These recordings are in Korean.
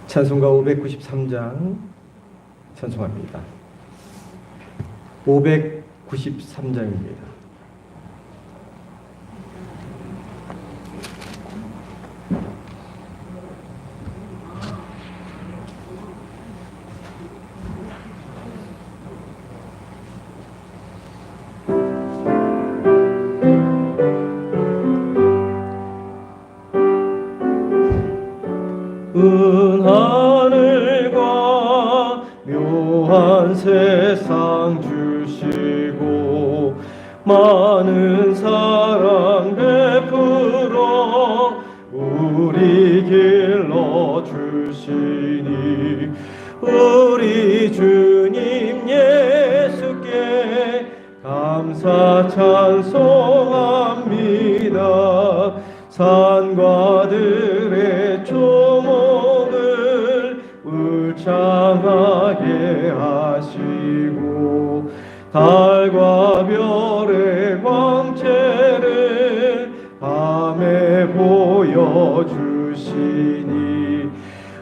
찬송가 593장 찬송합니다. 593장입니다. 은하늘과 묘한 세상 주시고 많은 사랑 베풀어 우리 길러 주시니 우리 주님 예수께 감사 찬송합니다. 산과 들의 조목을 울창하게 하시고 달과 별의 광채를 밤에 보여주시니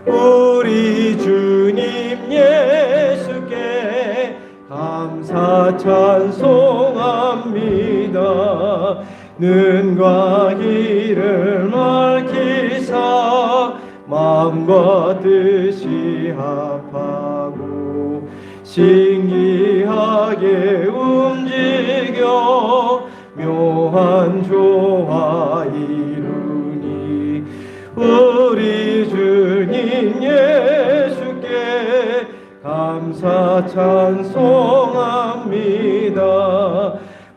우리 주님 예수께 감사 찬송합니다. 눈과 귀를 밝히사 마음과 뜻이 합하고 신기하게 움직여 묘한 조화 이루니 우리 주님 예수께 감사 찬송합니다.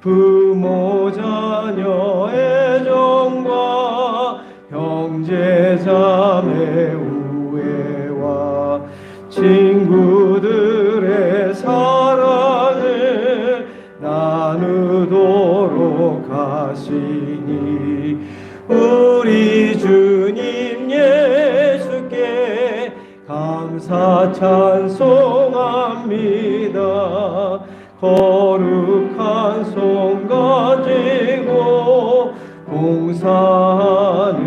부모 자녀 애정과 형제 자매 우애와 친구들의 사랑을 나누도록 하시니 우리 주님 예수께 감사 찬송합니다. 거룩한 손 가지고 봉사하는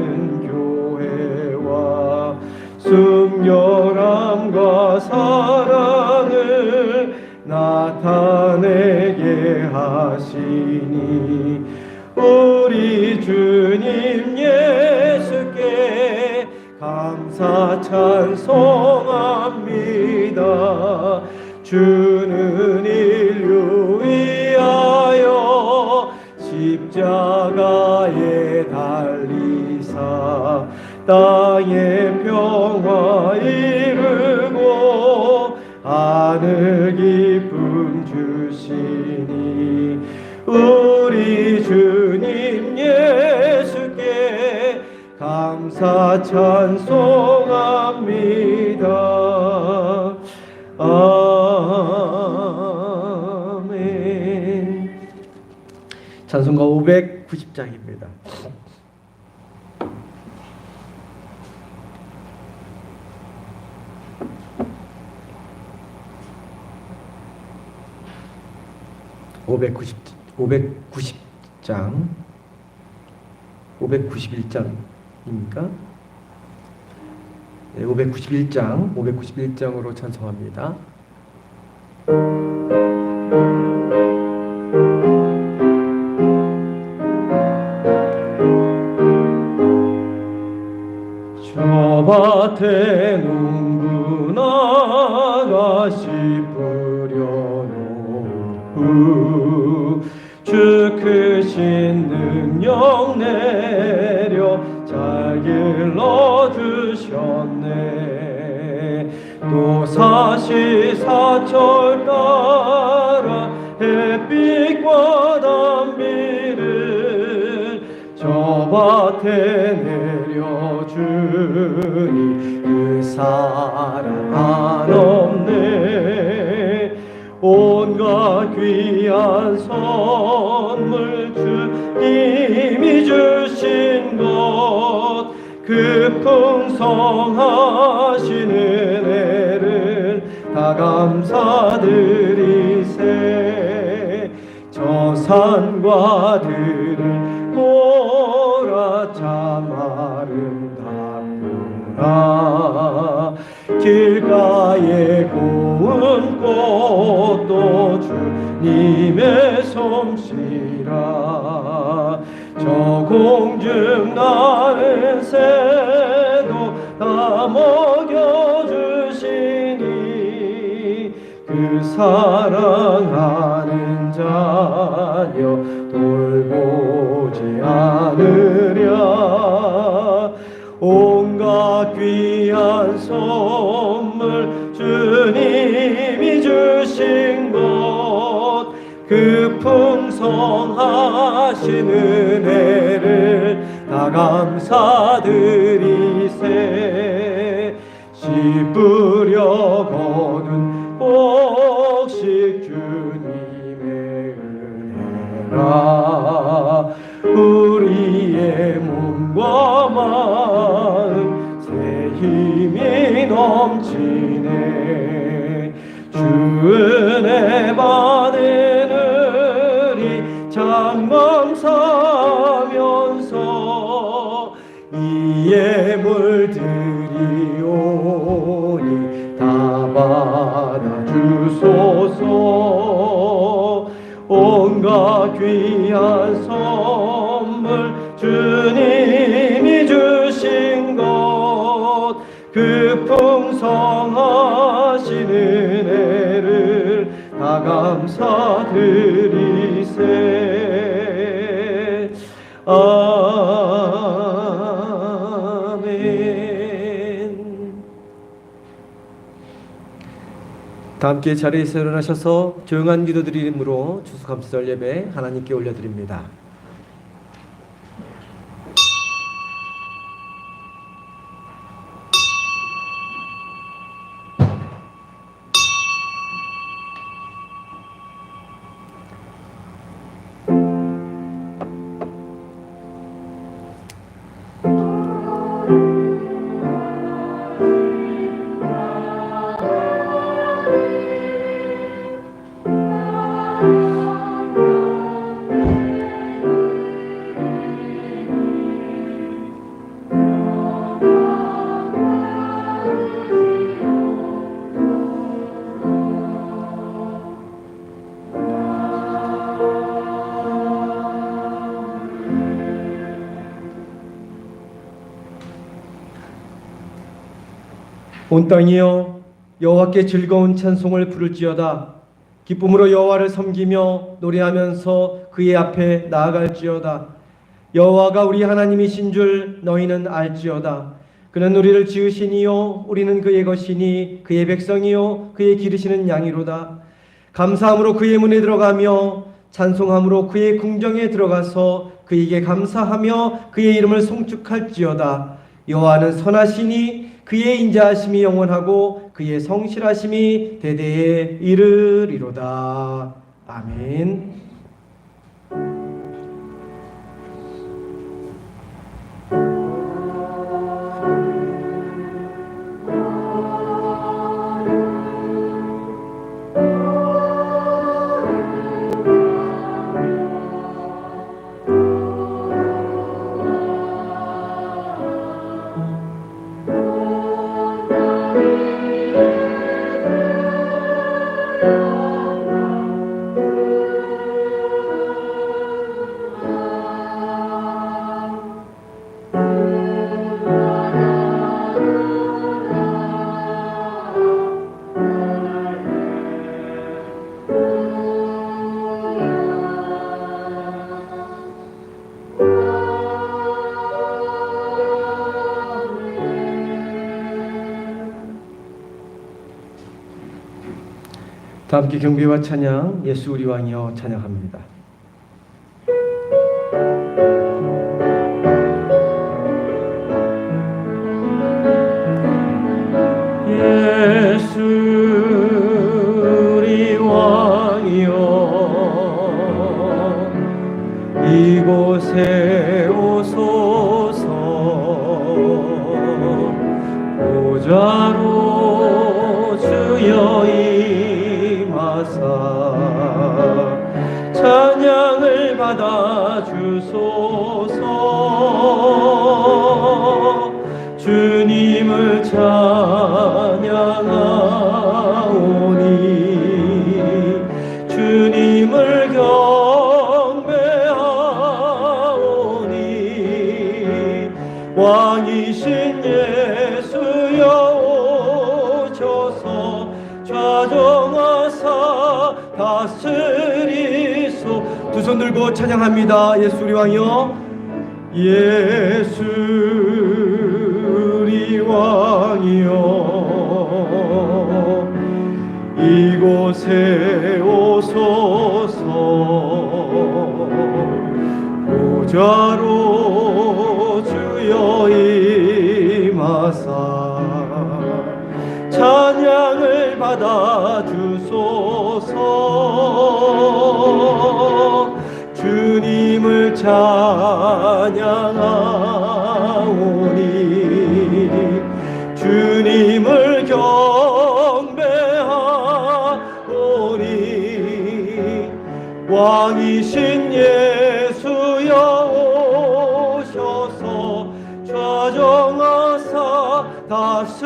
교회와 순결함과 사랑을 나타내게 하시니 우리 주님 예수께 감사 찬송합니다. 주는 인류 위하여 십자가에 달리사 땅의 평화 이루고 하늘 기쁨 주시니 우리 주님 예수께 감사 찬송합니다. 아멘. 찬송가 590장입니다. (590장) 591장입니까? 네, 591장으로 찬송합니다. 저 밭에 농부 나가시 뿌려놓고 주 크신 능력 내려 잘 길러주셨네. 또 사시사철 따라 햇빛과 단비를 저 밭에 내려주니 그 사랑 한없네. 온갖 귀한 선물 주님이 주신 것 그 풍성하신 은혜를 다 감사드리세. 저 산과 들을 몰아차 아름답구나. 길가에 고운 꽃도 주님의 솜씨라. 저 공중 나는 새도 다 먹여주시니 그 사랑하는 자녀 돌보지 않으랴. 온갖 귀한 선물 주님이 주신 것 그 풍성하신 은혜를 다 감사드리세. 씹으려 거둔 복식 주님의 은혜라. 우리의 몸과 마음 새 힘이 넘치네. 주 은혜 받으리 장감사면서 이에 물들이오니 다 받아주소서. 온갖 귀한 선물 주님이 주신 것 그 풍성하신 은혜를 다 감사드리세. 아멘. 다 함께 자리에서 일어나셔서 조용한 기도 드림으로 추수감사절 예배 하나님께 올려드립니다. 온 땅이여 여호와께 즐거운 찬송을 부를지어다. 기쁨으로 여호와를 섬기며 노래하면서 그의 앞에 나아갈지어다. 여호와가 우리 하나님이신 줄 너희는 알지어다. 그는 우리를 지으시니요 우리는 그의 것이니 그의 백성이요 그의 기르시는 양이로다. 감사함으로 그의 문에 들어가며 찬송함으로 그의 궁정에 들어가서 그에게 감사하며 그의 이름을 송축할지어다. 여호와는 선하시니 그의 인자하심이 영원하고 그의 성실하심이 대대에 이르리로다. 아멘. 다 함께 경배와 찬양 예수 우리 왕이여 찬양합니다. 예수 우리 왕이여 이곳에 오소서. 보좌로 주여 찬양을 받아 주소서. 주님 주님을 찬양하오니 주님을 경배하오니 왕이신 예수여 오셔서 좌정하사 다스리소. 두 손 들고 찬양합니다. 예수 우리 왕이여, 예수 우리 왕이여, 이곳에 오소서. 보좌로 주여 임하사 찬양을 받아 주소서. 주님을 찬양하오니 주님을 경배하오니 왕이신 예수여 오셔서 좌정하사 다스리소서.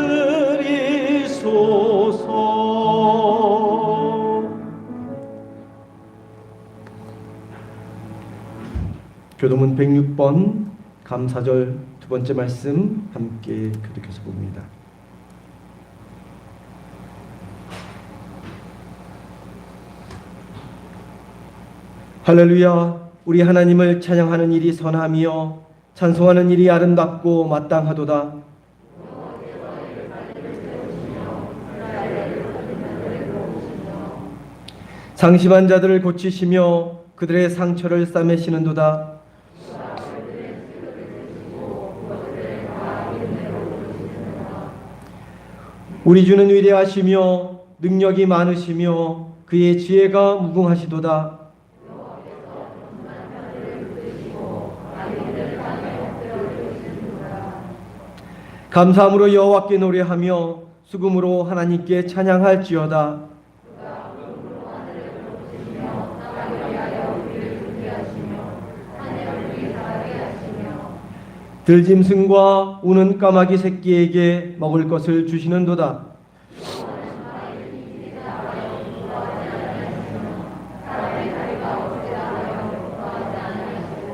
교도문 106번 감사절 두 번째 말씀 함께 교독해서 봅니다. 할렐루야. 우리 하나님을 찬양하는 일이 선함이요 찬송하는 일이 아름답고 마땅하도다. 상심한 자들을 고치시며 그들의 상처를 싸매시는도다. 우리 주는 위대하시며 능력이 많으시며 그의 지혜가 무궁하시도다. 감사함으로 여호와께 노래하며 수금으로 하나님께 찬양할지어다. 들짐승과 우는 까마귀 새끼에게 먹을 것을 주시는도다.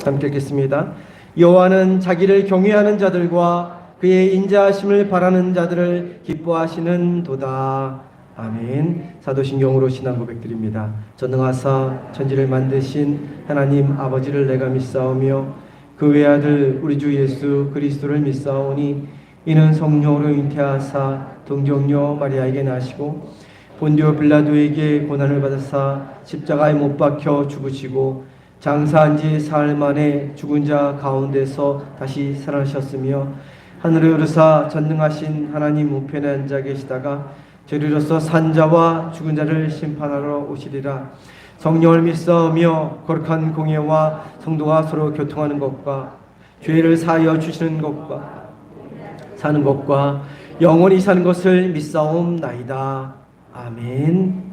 함께 읽겠습니다. 여호와는 자기를 경외하는 자들과 그의 인자하심을 바라는 자들을 기뻐하시는도다. 아멘. 사도신경으로 신앙 고백드립니다. 전능하사 천지를 만드신 하나님 아버지를 내가 믿사오며 그 외아들 우리 주 예수 그리스도를 믿사오니 이는 성령으로 잉태하사 동정녀 마리아에게 나시고 본디오 빌라도에게 고난을 받으사 십자가에 못 박혀 죽으시고 장사한 지 사흘 만에 죽은 자 가운데서 다시 살아나셨으며 하늘에 오르사 전능하신 하나님 우편에 앉아 계시다가 저리로서 산 자와 죽은 자를 심판하러 오시리라. 성령을 믿사오며 거룩한 공예와 성도가 서로 교통하는 것과 죄를 사하여 주시는 것과 사는 것과 영원히 사는 것을 믿사옵나이다. 아멘.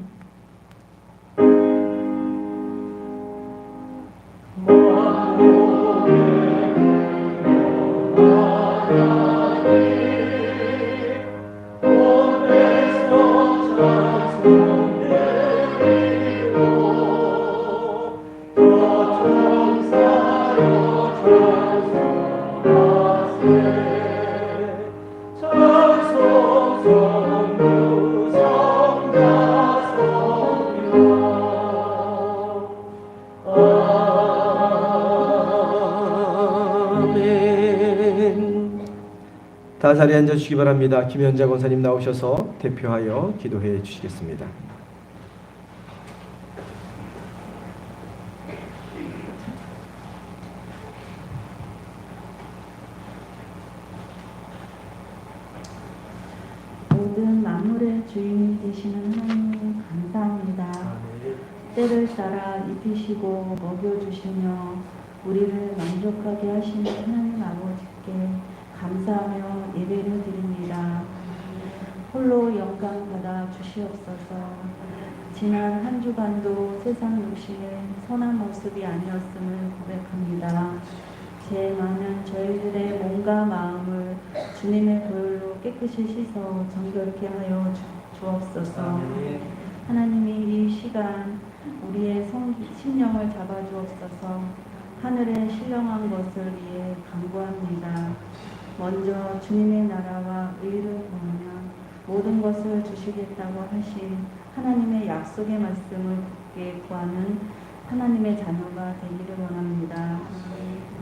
다 자리에 앉아주시기 바랍니다. 김현자 권사님 나오셔서 대표하여 기도해 주시겠습니다. 모든 만물의 주인이 되시는 하나님 감사합니다. 때를 따라 입히시고 먹여주시며 우리를 만족하게 하시는 하나님 아버지께 감사하며 예배를 드립니다. 홀로 영광 받아 주시옵소서. 지난 한 주간도 세상 욕심의 선한 모습이 아니었음을 고백합니다. 제 많은 저희들의 몸과 마음을 주님의 보혈로 깨끗이 씻어 정결케 하여 주옵소서. 하나님이 이 시간 우리의 심령을 잡아주옵소서. 하늘에 신령한 것을 위해 간구합니다. 먼저 주님의 나라와 의를 구하면 모든 것을 주시겠다고 하신 하나님의 약속의 말씀을 굳게 구하는 하나님의 자녀가 되기를 원합니다.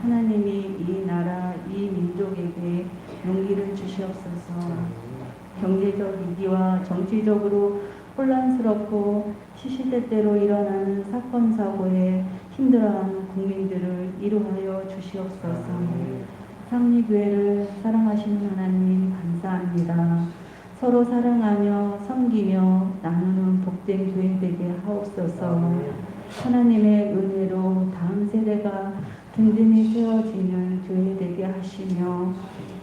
하나님이 이 나라, 이 민족에게 용기를 주시옵소서. 경제적 위기와 정치적으로 혼란스럽고 시시때때로 일어나는 사건 사고에 힘들어하는 국민들을 이루하여 주시옵소서. 상리교회를 사랑하시는 하나님 감사합니다. 서로 사랑하며 섬기며 나누는 복된 교회 되게 하옵소서. 하나님의 은혜로 다음 세대가 든든히 세워지는 교회 되게 하시며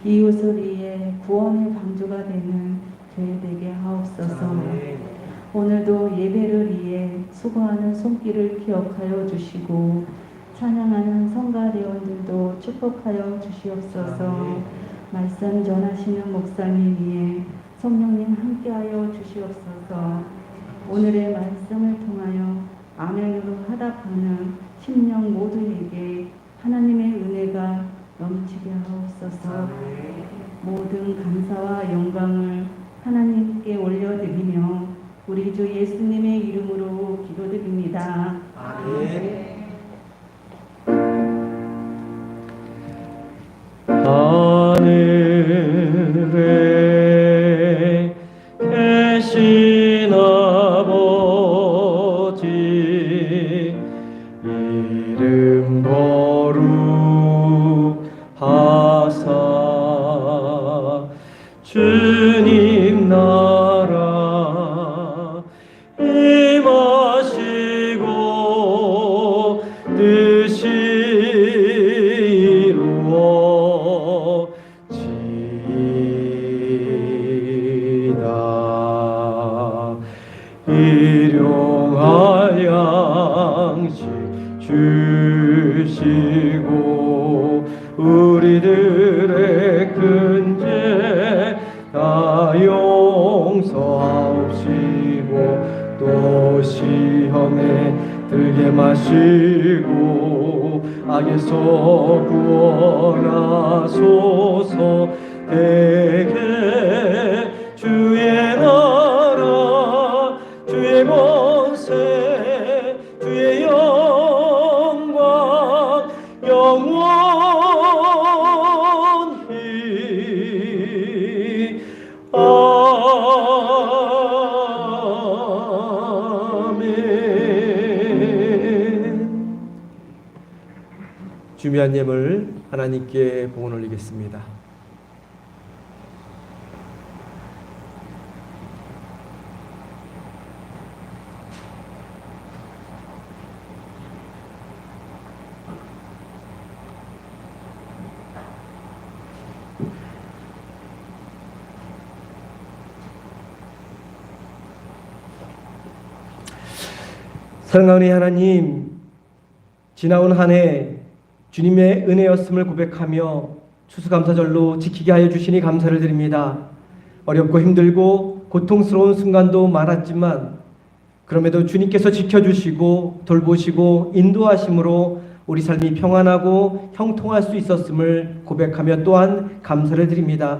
이웃을 위해 구원의 방주가 되는 교회 되게 하옵소서. 오늘도 예배를 위해 수고하는 손길을 기억하여 주시고 찬양하는 성가대원들도 축복하여 주시옵소서. 말씀 전하시는 목사님 위에 성령님 함께하여 주시옵소서. 오늘의 말씀을 통하여 아멘으로 화답하는 심령 모두에게 하나님의 은혜가 넘치게 하옵소서. 모든 감사와 영광을 하나님께 올려드리며 우리 주 예수님의 이름으로 기도드립니다. 아멘. 하늘에 계신 아버지 이름 거룩하사 주님 나라 임하시고 뜻이 이루어지이다. 일용할 양식 주시고 우리들의 큰 죄 다 용서하옵시고 또 시험에 들게 마시고 악에서 구원하소서. 대개 주의 나라 주의 권세 주의 영광 영원히 아멘. 주미한 예물 하나님께 봉헌 올리겠습니다. 사랑하는 하나님, 지나온 한 해 주님의 은혜였음을 고백하며 추수감사절로 지키게 하여 주시니 감사를 드립니다. 어렵고 힘들고 고통스러운 순간도 많았지만 그럼에도 주님께서 지켜주시고 돌보시고 인도하심으로 우리 삶이 평안하고 형통할 수 있었음을 고백하며 또한 감사를 드립니다.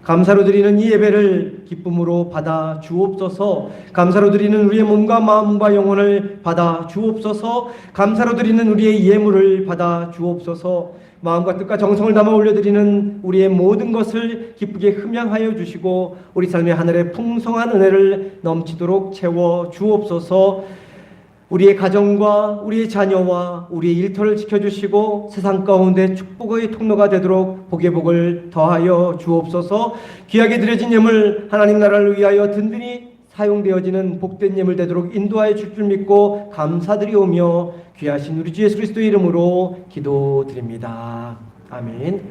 감사로 드리는 이 예배를 기쁨으로 받아 주옵소서. 감사로 드리는 우리의 몸과 마음과 영혼을 받아 주옵소서. 감사로 드리는 우리의 예물을 받아 주옵소서. 마음과 뜻과 정성을 담아 올려드리는 우리의 모든 것을 기쁘게 흠양하여 주시고 우리 삶의 하늘에 풍성한 은혜를 넘치도록 채워 주옵소서. 우리의 가정과 우리의 자녀와 우리의 일터를 지켜주시고 세상 가운데 축복의 통로가 되도록 복의 복을 더하여 주옵소서. 귀하게 드려진 예물 하나님 나라를 위하여 든든히 사용되어지는 복된 예물 되도록 인도하여 줄 줄 믿고 감사드리오며 귀하신 우리 주 예수 그리스도의 이름으로 기도드립니다. 아멘.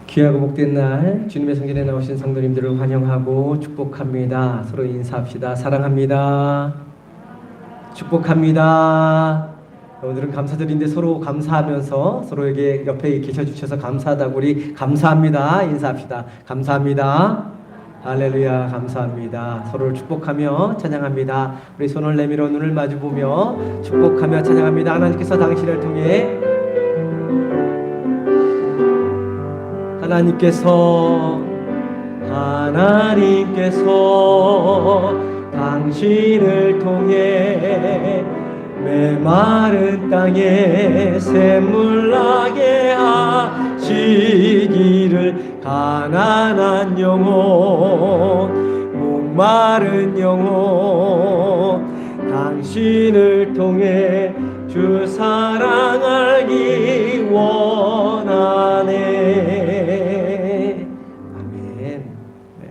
귀하고 복된 날 주님의 성전에 나오신 성도님들을 환영하고 축복합니다. 서로 인사합시다. 사랑합니다. 축복합니다. 오늘은 감사드린데 서로 감사하면서 서로에게 옆에 계셔주셔서 감사하다고 우리 감사합니다. 인사합시다. 감사합니다. 할렐루야. 감사합니다. 서로를 축복하며 찬양합니다. 우리 손을 내밀어 눈을 마주보며 축복하며 찬양합니다. 하나님께서 당신을 통해 하나님께서 당신을 통해 메마른 땅에 샘물 나게 하시기를 가난한 영혼 목마른 영혼 당신을 통해 주 사랑 알기 원하네. 아멘. 네.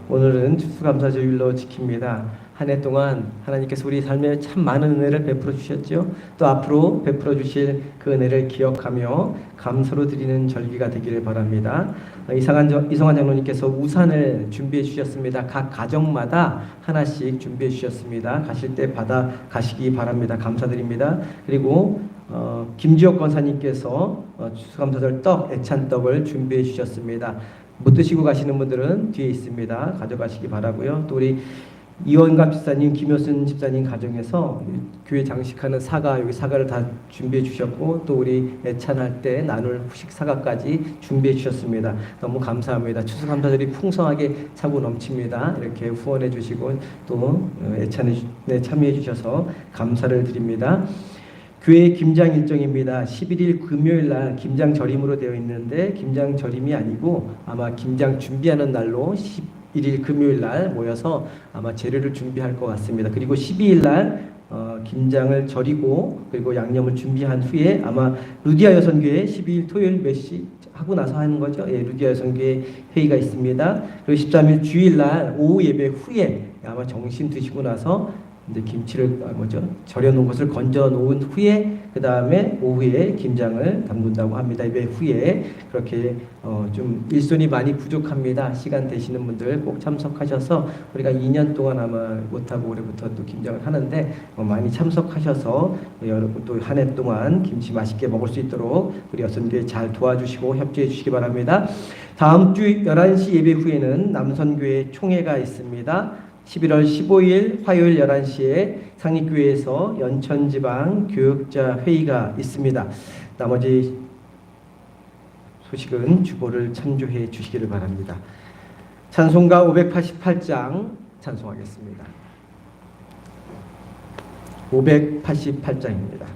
오늘은 추수감사주일로 지킵니다. 한 해 동안 하나님께서 우리 삶에 참 많은 은혜를 베풀어 주셨죠. 또 앞으로 베풀어 주실 그 은혜를 기억하며 감사로 드리는 절기가 되기를 바랍니다. 이성환 장로님께서 우산을 준비해 주셨습니다. 각 가정마다 하나씩 준비해 주셨습니다. 가실 때 받아 가시기 바랍니다. 감사드립니다. 그리고 김지옥 권사님께서 추수감사절 떡, 애찬떡을 준비해 주셨습니다. 못 드시고 가시는 분들은 뒤에 있습니다. 가져가시기 바라고요. 또 우리 이원갑 집사님, 김효순 집사님 가정에서 교회 장식하는 사과, 여기 사과를 다 준비해 주셨고 또 우리 애찬할 때 나눌 후식 사과까지 준비해 주셨습니다. 너무 감사합니다. 추수감사절이 풍성하게 차고 넘칩니다. 이렇게 후원해 주시고 또 애찬에 참여해 주셔서 감사를 드립니다. 교회 김장 일정입니다. 11일 금요일 날 김장 절임으로 되어 있는데 김장 절임이 아니고 아마 김장 준비하는 날로 11일 금요일 날 모여서 아마 재료를 준비할 것 같습니다. 그리고 12일 날 김장을 절이고 그리고 양념을 준비한 후에 아마 루디아 여선교회 12일 토요일 몇 시 하고 나서 하는 거죠. 예, 루디아 여선교회 회의가 있습니다. 그리고 13일 주일 날 오후 예배 후에 아마 점심 드시고 나서 이제 김치를 절여놓은 것을 건져 놓은 후에 그 다음에 오후에 김장을 담근다고 합니다. 예배 후에 그렇게 좀 일손이 많이 부족합니다. 시간 되시는 분들 꼭 참석하셔서 우리가 2년 동안 아마 못하고 올해부터 또 김장을 하는데 많이 참석하셔서 여러분 또 한 해 동안 김치 맛있게 먹을 수 있도록 우리 여선교회 잘 도와주시고 협조해 주시기 바랍니다. 다음 주 11시 예배 후에는 남선교회 총회가 있습니다. 11월 15일 화요일 11시에 상립교회에서 연천지방 교육자 회의가 있습니다. 나머지 소식은 주보를 참조해 주시기를 바랍니다. 찬송가 588장 찬송하겠습니다. 588장입니다.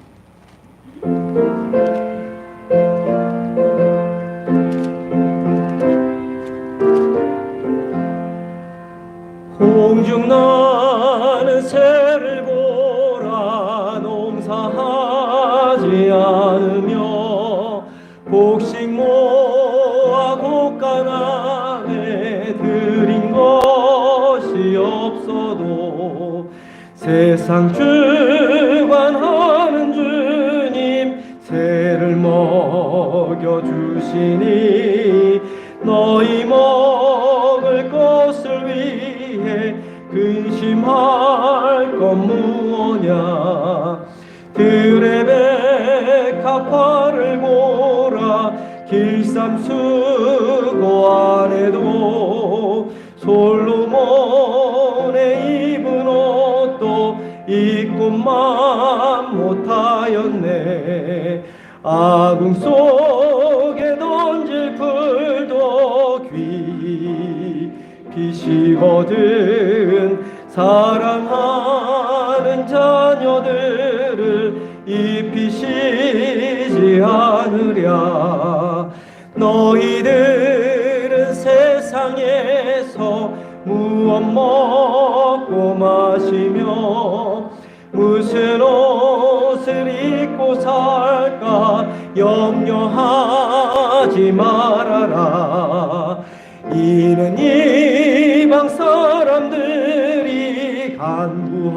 공중 나는 새를 보라 농사하지 않으며 곡식 모아 곡간함에 들인 것이 없어도 세상 주관하는 주님 새를 먹여주시니 너희 먹을 것을 위해 근심할 것 무엇냐 들의 백합화를 보라 길쌈수고 안에도 솔로몬의 입은 옷도 입고만 못하였네 아궁 속에 던질 풀도 깊이시거든 사랑하는 자녀들을 입히시지 않으랴 너희들은 세상에서 무엇 먹고 마시며 무슨 옷을 입고 살까 염려하지 말아라 이는 이방 사람들이 간구하는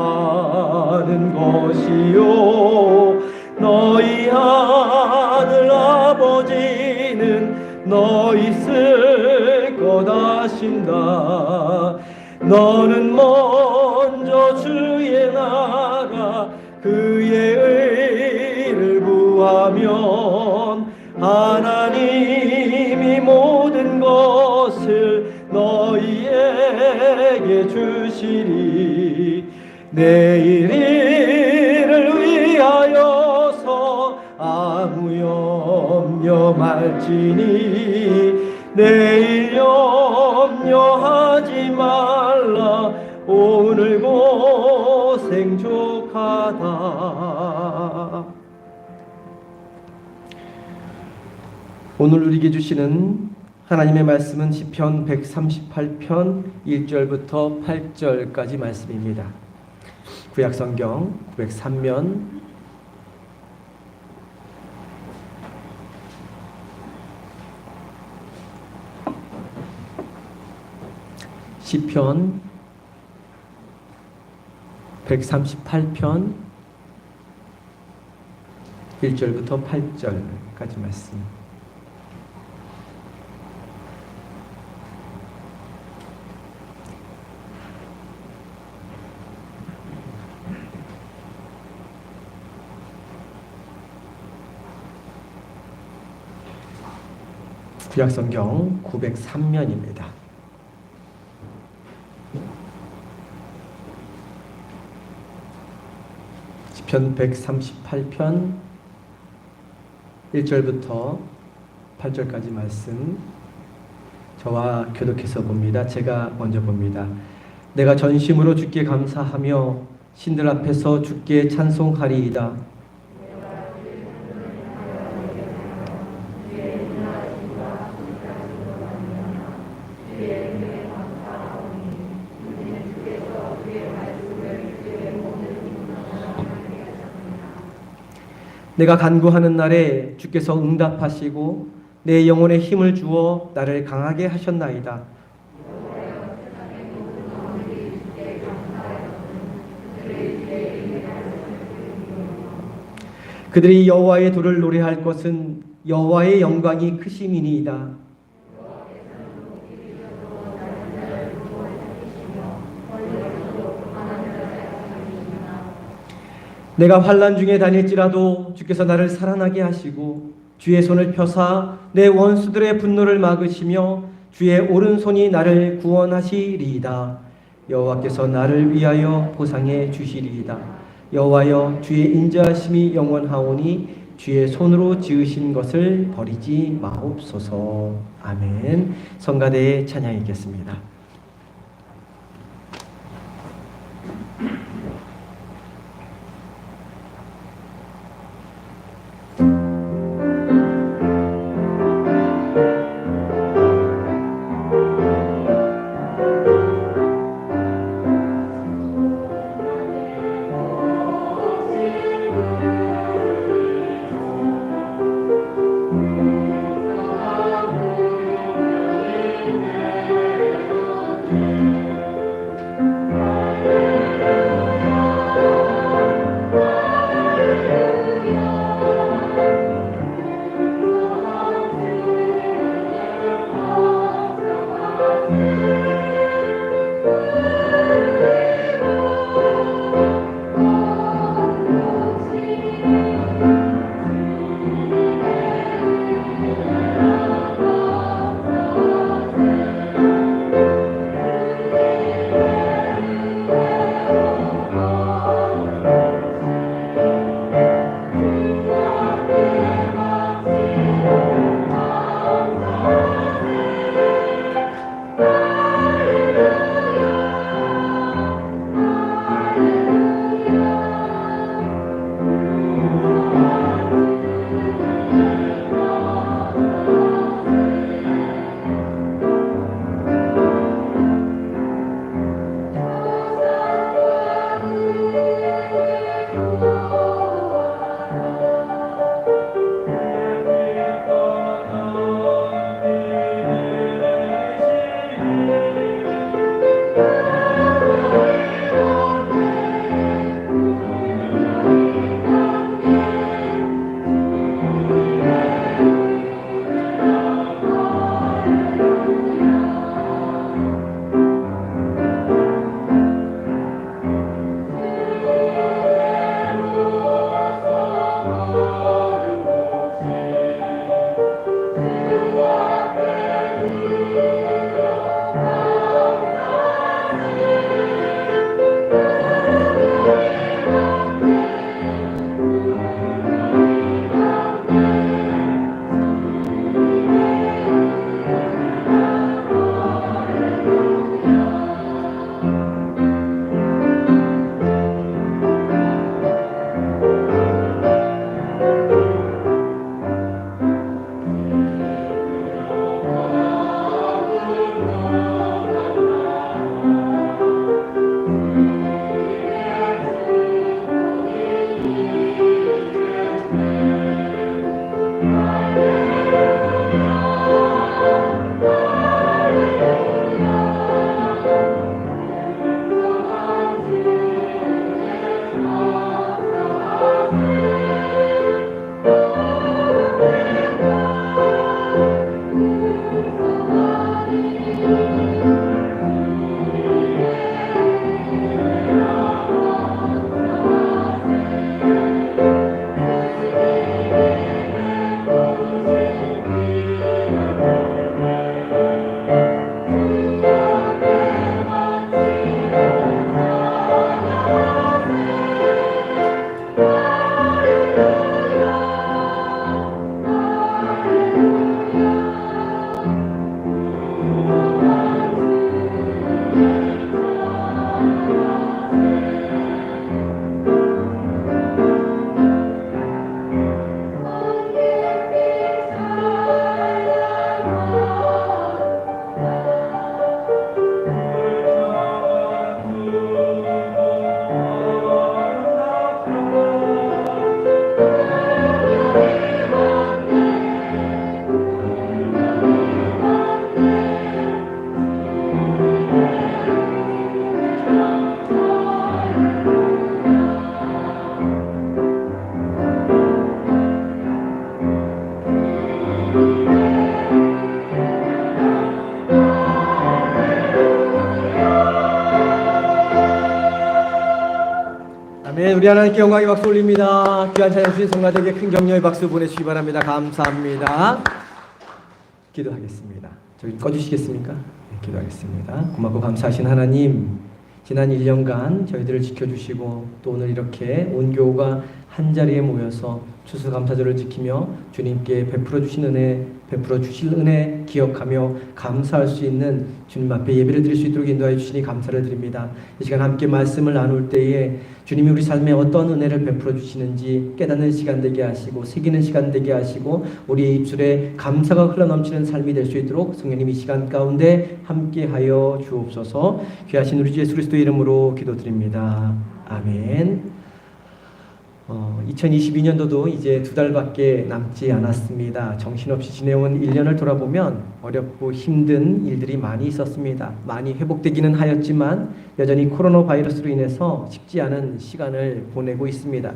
것이요 너희 하늘 아버지는 너 있을 것 아신다. 너는 먼저 주의 나라 그의 의를 구하면 하나님이 모든 것을 너희에게 주시리. 내일 일을 위하여서 아무 염려 말지니 내일 염려하지 말라. 오늘 고생 족하다. 오늘 우리에게 주시는 하나님의 말씀은 시편 138편 1절부터 8절까지 말씀입니다. 구약성경 903면 시편 138편 1절부터 8절까지 말씀. 구약성경 903면입니다. 시편 138편 1절부터 8절까지 말씀 저와 교독해서 봅니다. 제가 먼저 봅니다. 내가 전심으로 주께 감사하며 신들 앞에서 주께 찬송하리이다. 내가 간구하는 날에 주께서 응답하시고 내 영혼에 힘을 주어 나를 강하게 하셨나이다. 그들이 여호와의 도를 노래할 것은 여호와의 영광이 크심이니이다. 내가 환난 중에 다닐지라도 주께서 나를 살아나게 하시고 주의 손을 펴사 내 원수들의 분노를 막으시며 주의 오른손이 나를 구원하시리이다. 여호와께서 나를 위하여 보상해 주시리이다. 여호와여 주의 인자하심이 영원하오니 주의 손으로 지으신 것을 버리지 마옵소서. 아멘. 성가대의 찬양이겠습니다. 우리 하나님께 영광의 박수 올립니다. 귀한 찬양 주신 성가대에게 큰 격려의 박수 보내주시기 바랍니다. 감사합니다. 기도하겠습니다. 저기 꺼주시겠습니까? 네, 기도하겠습니다. 고맙고 감사하신 하나님, 지난 1년간 저희들을 지켜주시고 또 오늘 이렇게 온 교우가 한자리에 모여서 추수감사절을 지키며 주님께 베풀어 주실 은혜 기억하며 감사할 수 있는 주님 앞에 예배를 드릴 수 있도록 인도하여 주시니 감사를 드립니다. 이 시간 함께 말씀을 나눌 때에 주님이 우리 삶에 어떤 은혜를 베풀어 주시는지 깨닫는 시간 되게 하시고 새기는 시간 되게 하시고 우리의 입술에 감사가 흘러넘치는 삶이 될 수 있도록 성령님 이 시간 가운데 함께하여 주옵소서. 귀하신 우리 주 예수 그리스도의 이름으로 기도드립니다. 아멘. 2022년도도 이제 2달밖에 남지 않았습니다. 정신없이 지내온 1년을 돌아보면 어렵고 힘든 일들이 많이 있었습니다. 많이 회복되기는 하였지만 여전히 코로나 바이러스로 인해서 쉽지 않은 시간을 보내고 있습니다.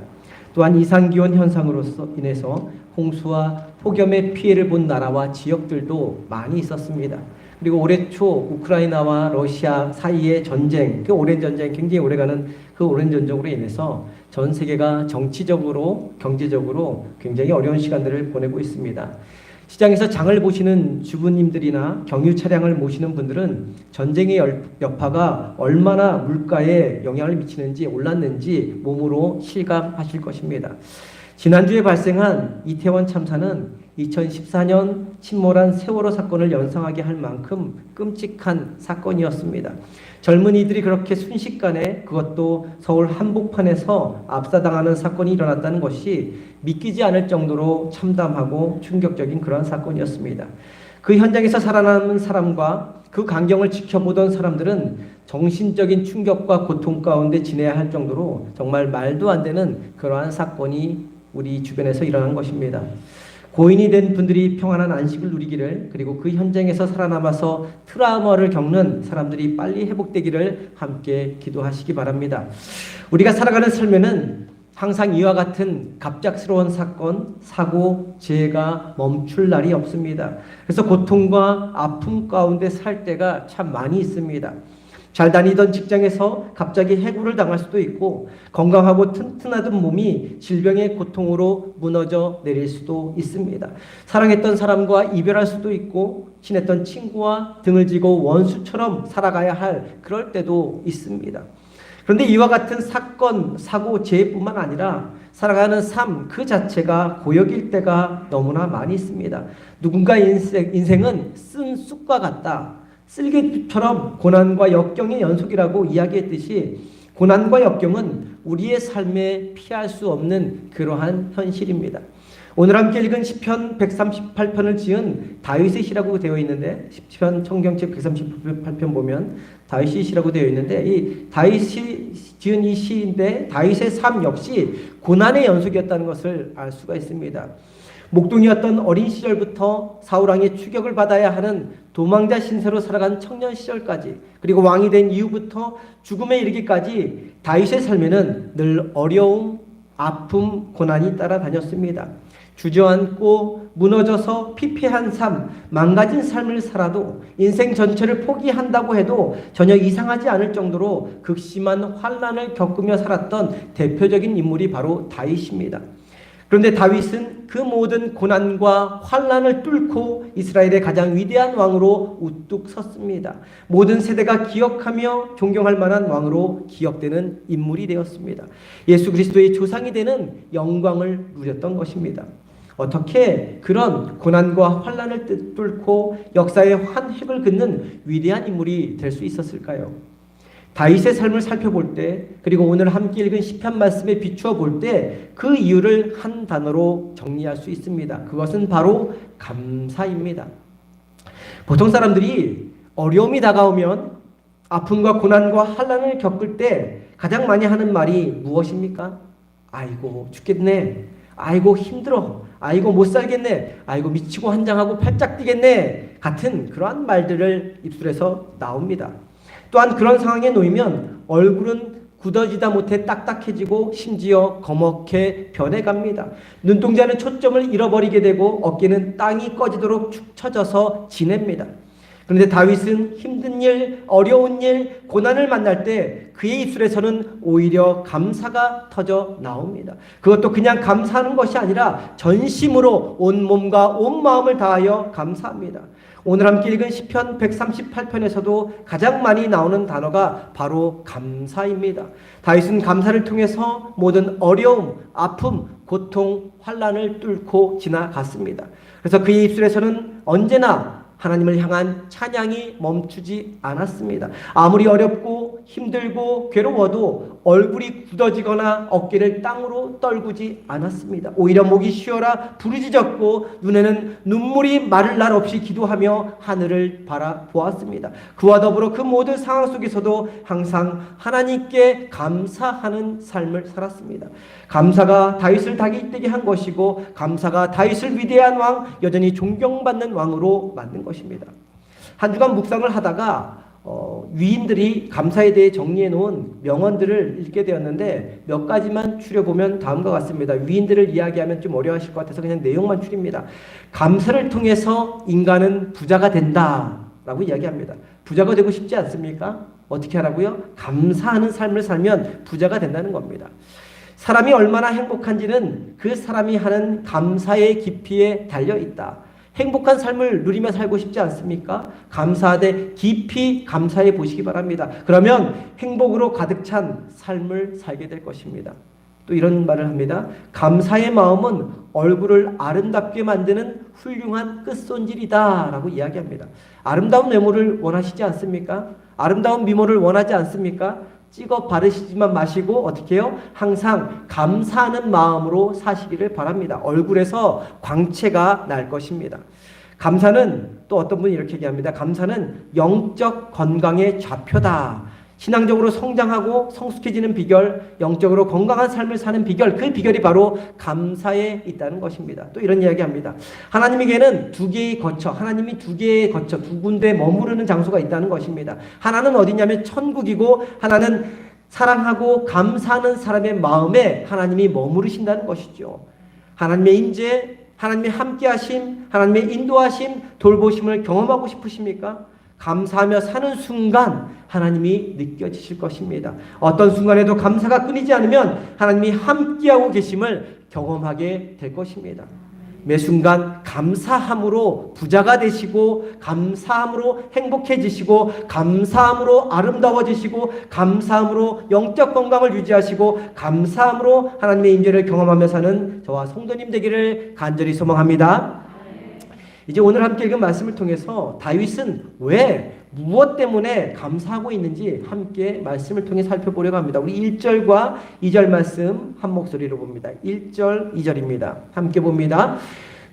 또한 이상기온 현상으로서 인해서 홍수와 폭염의 피해를 본 나라와 지역들도 많이 있었습니다. 그리고 올해 초 우크라이나와 러시아 사이의 전쟁, 그 오랜 전쟁, 굉장히 오래가는 그 오랜 전쟁으로 인해서 전 세계가 정치적으로, 경제적으로 굉장히 어려운 시간들을 보내고 있습니다. 시장에서 장을 보시는 주부님들이나 경유 차량을 모시는 분들은 전쟁의 여파가 얼마나 물가에 영향을 미치는지 올랐는지 몸으로 실감하실 것입니다. 지난주에 발생한 이태원 참사는 2014년 침몰한 세월호 사건을 연상하게 할 만큼 끔찍한 사건이었습니다. 젊은이들이 그렇게 순식간에 그것도 서울 한복판에서 압사당하는 사건이 일어났다는 것이 믿기지 않을 정도로 참담하고 충격적인 그런 사건이었습니다. 그 현장에서 살아남은 사람과 그 광경을 지켜보던 사람들은 정신적인 충격과 고통 가운데 지내야 할 정도로 정말 말도 안 되는 그러한 사건이 우리 주변에서 일어난 것입니다. 고인이 된 분들이 평안한 안식을 누리기를, 그리고 그 현장에서 살아남아서 트라우마를 겪는 사람들이 빨리 회복되기를 함께 기도하시기 바랍니다. 우리가 살아가는 삶에는 항상 이와 같은 갑작스러운 사건, 사고, 재해가 멈출 날이 없습니다. 그래서 고통과 아픔 가운데 살 때가 참 많이 있습니다. 잘 다니던 직장에서 갑자기 해고를 당할 수도 있고, 건강하고 튼튼하던 몸이 질병의 고통으로 무너져 내릴 수도 있습니다. 사랑했던 사람과 이별할 수도 있고, 친했던 친구와 등을 지고 원수처럼 살아가야 할 그럴 때도 있습니다. 그런데 이와 같은 사건, 사고, 재해뿐만 아니라 살아가는 삶 그 자체가 고역일 때가 너무나 많이 있습니다. 누군가의 인생은 쓴 쑥과 같다. 쓸개처럼 고난과 역경의 연속이라고 이야기했듯이 고난과 역경은 우리의 삶에 피할 수 없는 그러한 현실입니다. 오늘 함께 읽은 시편 138편을 지은 다윗의 시라고 되어 있는데, 시편 성경책 138편 보면 다윗의 시라고 되어 있는데, 이 다윗이 지은 이 시인데 다윗의 삶 역시 고난의 연속이었다는 것을 알 수가 있습니다. 목동이었던 어린 시절부터 사울왕의 추격을 받아야 하는 도망자 신세로 살아간 청년 시절까지, 그리고 왕이 된 이후부터 죽음에 이르기까지 다윗의 삶에는 늘 어려움, 아픔, 고난이 따라다녔습니다. 주저앉고 무너져서 피폐한 삶, 망가진 삶을 살아도 인생 전체를 포기한다고 해도 전혀 이상하지 않을 정도로 극심한 환난을 겪으며 살았던 대표적인 인물이 바로 다윗입니다. 그런데 다윗은 그 모든 고난과 환난을 뚫고 이스라엘의 가장 위대한 왕으로 우뚝 섰습니다. 모든 세대가 기억하며 존경할 만한 왕으로 기억되는 인물이 되었습니다. 예수 그리스도의 조상이 되는 영광을 누렸던 것입니다. 어떻게 그런 고난과 환난을 뚫고 역사의 한 획을 긋는 위대한 인물이 될 수 있었을까요? 다윗의 삶을 살펴볼 때, 그리고 오늘 함께 읽은 시편 말씀에 비추어 볼 때 그 이유를 한 단어로 정리할 수 있습니다. 그것은 바로 감사입니다. 보통 사람들이 어려움이 다가오면, 아픔과 고난과 환난을 겪을 때 가장 많이 하는 말이 무엇입니까? 아이고 죽겠네, 아이고 힘들어, 아이고 못 살겠네, 아이고 미치고 한장하고 팔짝 뛰겠네 같은 그러한 말들을 입술에서 나옵니다. 또한 그런 상황에 놓이면 얼굴은 굳어지다 못해 딱딱해지고 심지어 거먹게 변해갑니다. 눈동자는 초점을 잃어버리게 되고 어깨는 땅이 꺼지도록 축 처져서 지냅니다. 그런데 다윗은 힘든 일, 어려운 일, 고난을 만날 때 그의 입술에서는 오히려 감사가 터져 나옵니다. 그것도 그냥 감사하는 것이 아니라 전심으로 온 몸과 온 마음을 다하여 감사합니다. 오늘 함께 읽은 시편 138편에서도 가장 많이 나오는 단어가 바로 감사입니다. 다윗은 감사를 통해서 모든 어려움, 아픔, 고통, 환난을 뚫고 지나갔습니다. 그래서 그의 입술에서는 언제나 하나님을 향한 찬양이 멈추지 않았습니다. 아무리 어렵고 힘들고 괴로워도 얼굴이 굳어지거나 어깨를 땅으로 떨구지 않았습니다. 오히려 목이 쉬어라 부르짖었고 눈에는 눈물이 마를 날 없이 기도하며 하늘을 바라보았습니다. 그와 더불어 그 모든 상황 속에서도 항상 하나님께 감사하는 삶을 살았습니다. 감사가 다윗을 다기되게 한 것이고 감사가 다윗을 위대한 왕, 여전히 존경받는 왕으로 만든 것입니다. 한 주간 묵상을 하다가 위인들이 감사에 대해 정리해 놓은 명언들을 읽게 되었는데 몇 가지만 추려보면 다음과 같습니다. 위인들을 이야기하면 좀 어려워하실 것 같아서 그냥 내용만 추립니다. 감사를 통해서 인간은 부자가 된다라고 이야기합니다. 부자가 되고 싶지 않습니까? 어떻게 하라고요? 감사하는 삶을 살면 부자가 된다는 겁니다. 사람이 얼마나 행복한지는 그 사람이 하는 감사의 깊이에 달려 있다. 행복한 삶을 누리며 살고 싶지 않습니까? 감사하되 깊이 감사해 보시기 바랍니다. 그러면 행복으로 가득 찬 삶을 살게 될 것입니다. 또 이런 말을 합니다. 감사의 마음은 얼굴을 아름답게 만드는 훌륭한 끝손질이다 라고 이야기합니다. 아름다운 외모를 원하시지 않습니까? 아름다운 미모를 원하지 않습니까? 찍어 바르시지만 마시고 어떻게 해요? 항상 감사하는 마음으로 사시기를 바랍니다. 얼굴에서 광채가 날 것입니다. 감사는 또 어떤 분이 이렇게 얘기합니다. 감사는 영적 건강의 좌표다. 신앙적으로 성장하고 성숙해지는 비결, 영적으로 건강한 삶을 사는 비결, 그 비결이 바로 감사에 있다는 것입니다. 또 이런 이야기합니다. 하나님에게는 두 개의 거처, 하나님이 두 개의 거처, 두 군데 머무르는 장소가 있다는 것입니다. 하나는 어디냐면 천국이고 하나는 사랑하고 감사하는 사람의 마음에 하나님이 머무르신다는 것이죠. 하나님의 인재, 하나님의 함께하심, 하나님의 인도하심, 돌보심을 경험하고 싶으십니까? 감사하며 사는 순간 하나님이 느껴지실 것입니다. 어떤 순간에도 감사가 끊이지 않으면 하나님이 함께하고 계심을 경험하게 될 것입니다. 매 순간 감사함으로 부자가 되시고 감사함으로 행복해지시고 감사함으로 아름다워지시고 감사함으로 영적 건강을 유지하시고 감사함으로 하나님의 임재를 경험하며 사는 저와 성도님 되기를 간절히 소망합니다. 이제 오늘 함께 읽은 말씀을 통해서 다윗은 왜 무엇 때문에 감사하고 있는지 함께 말씀을 통해 살펴보려고 합니다. 우리 1절과 2절 말씀 한 목소리로 봅니다. 1절 2절입니다. 함께 봅니다.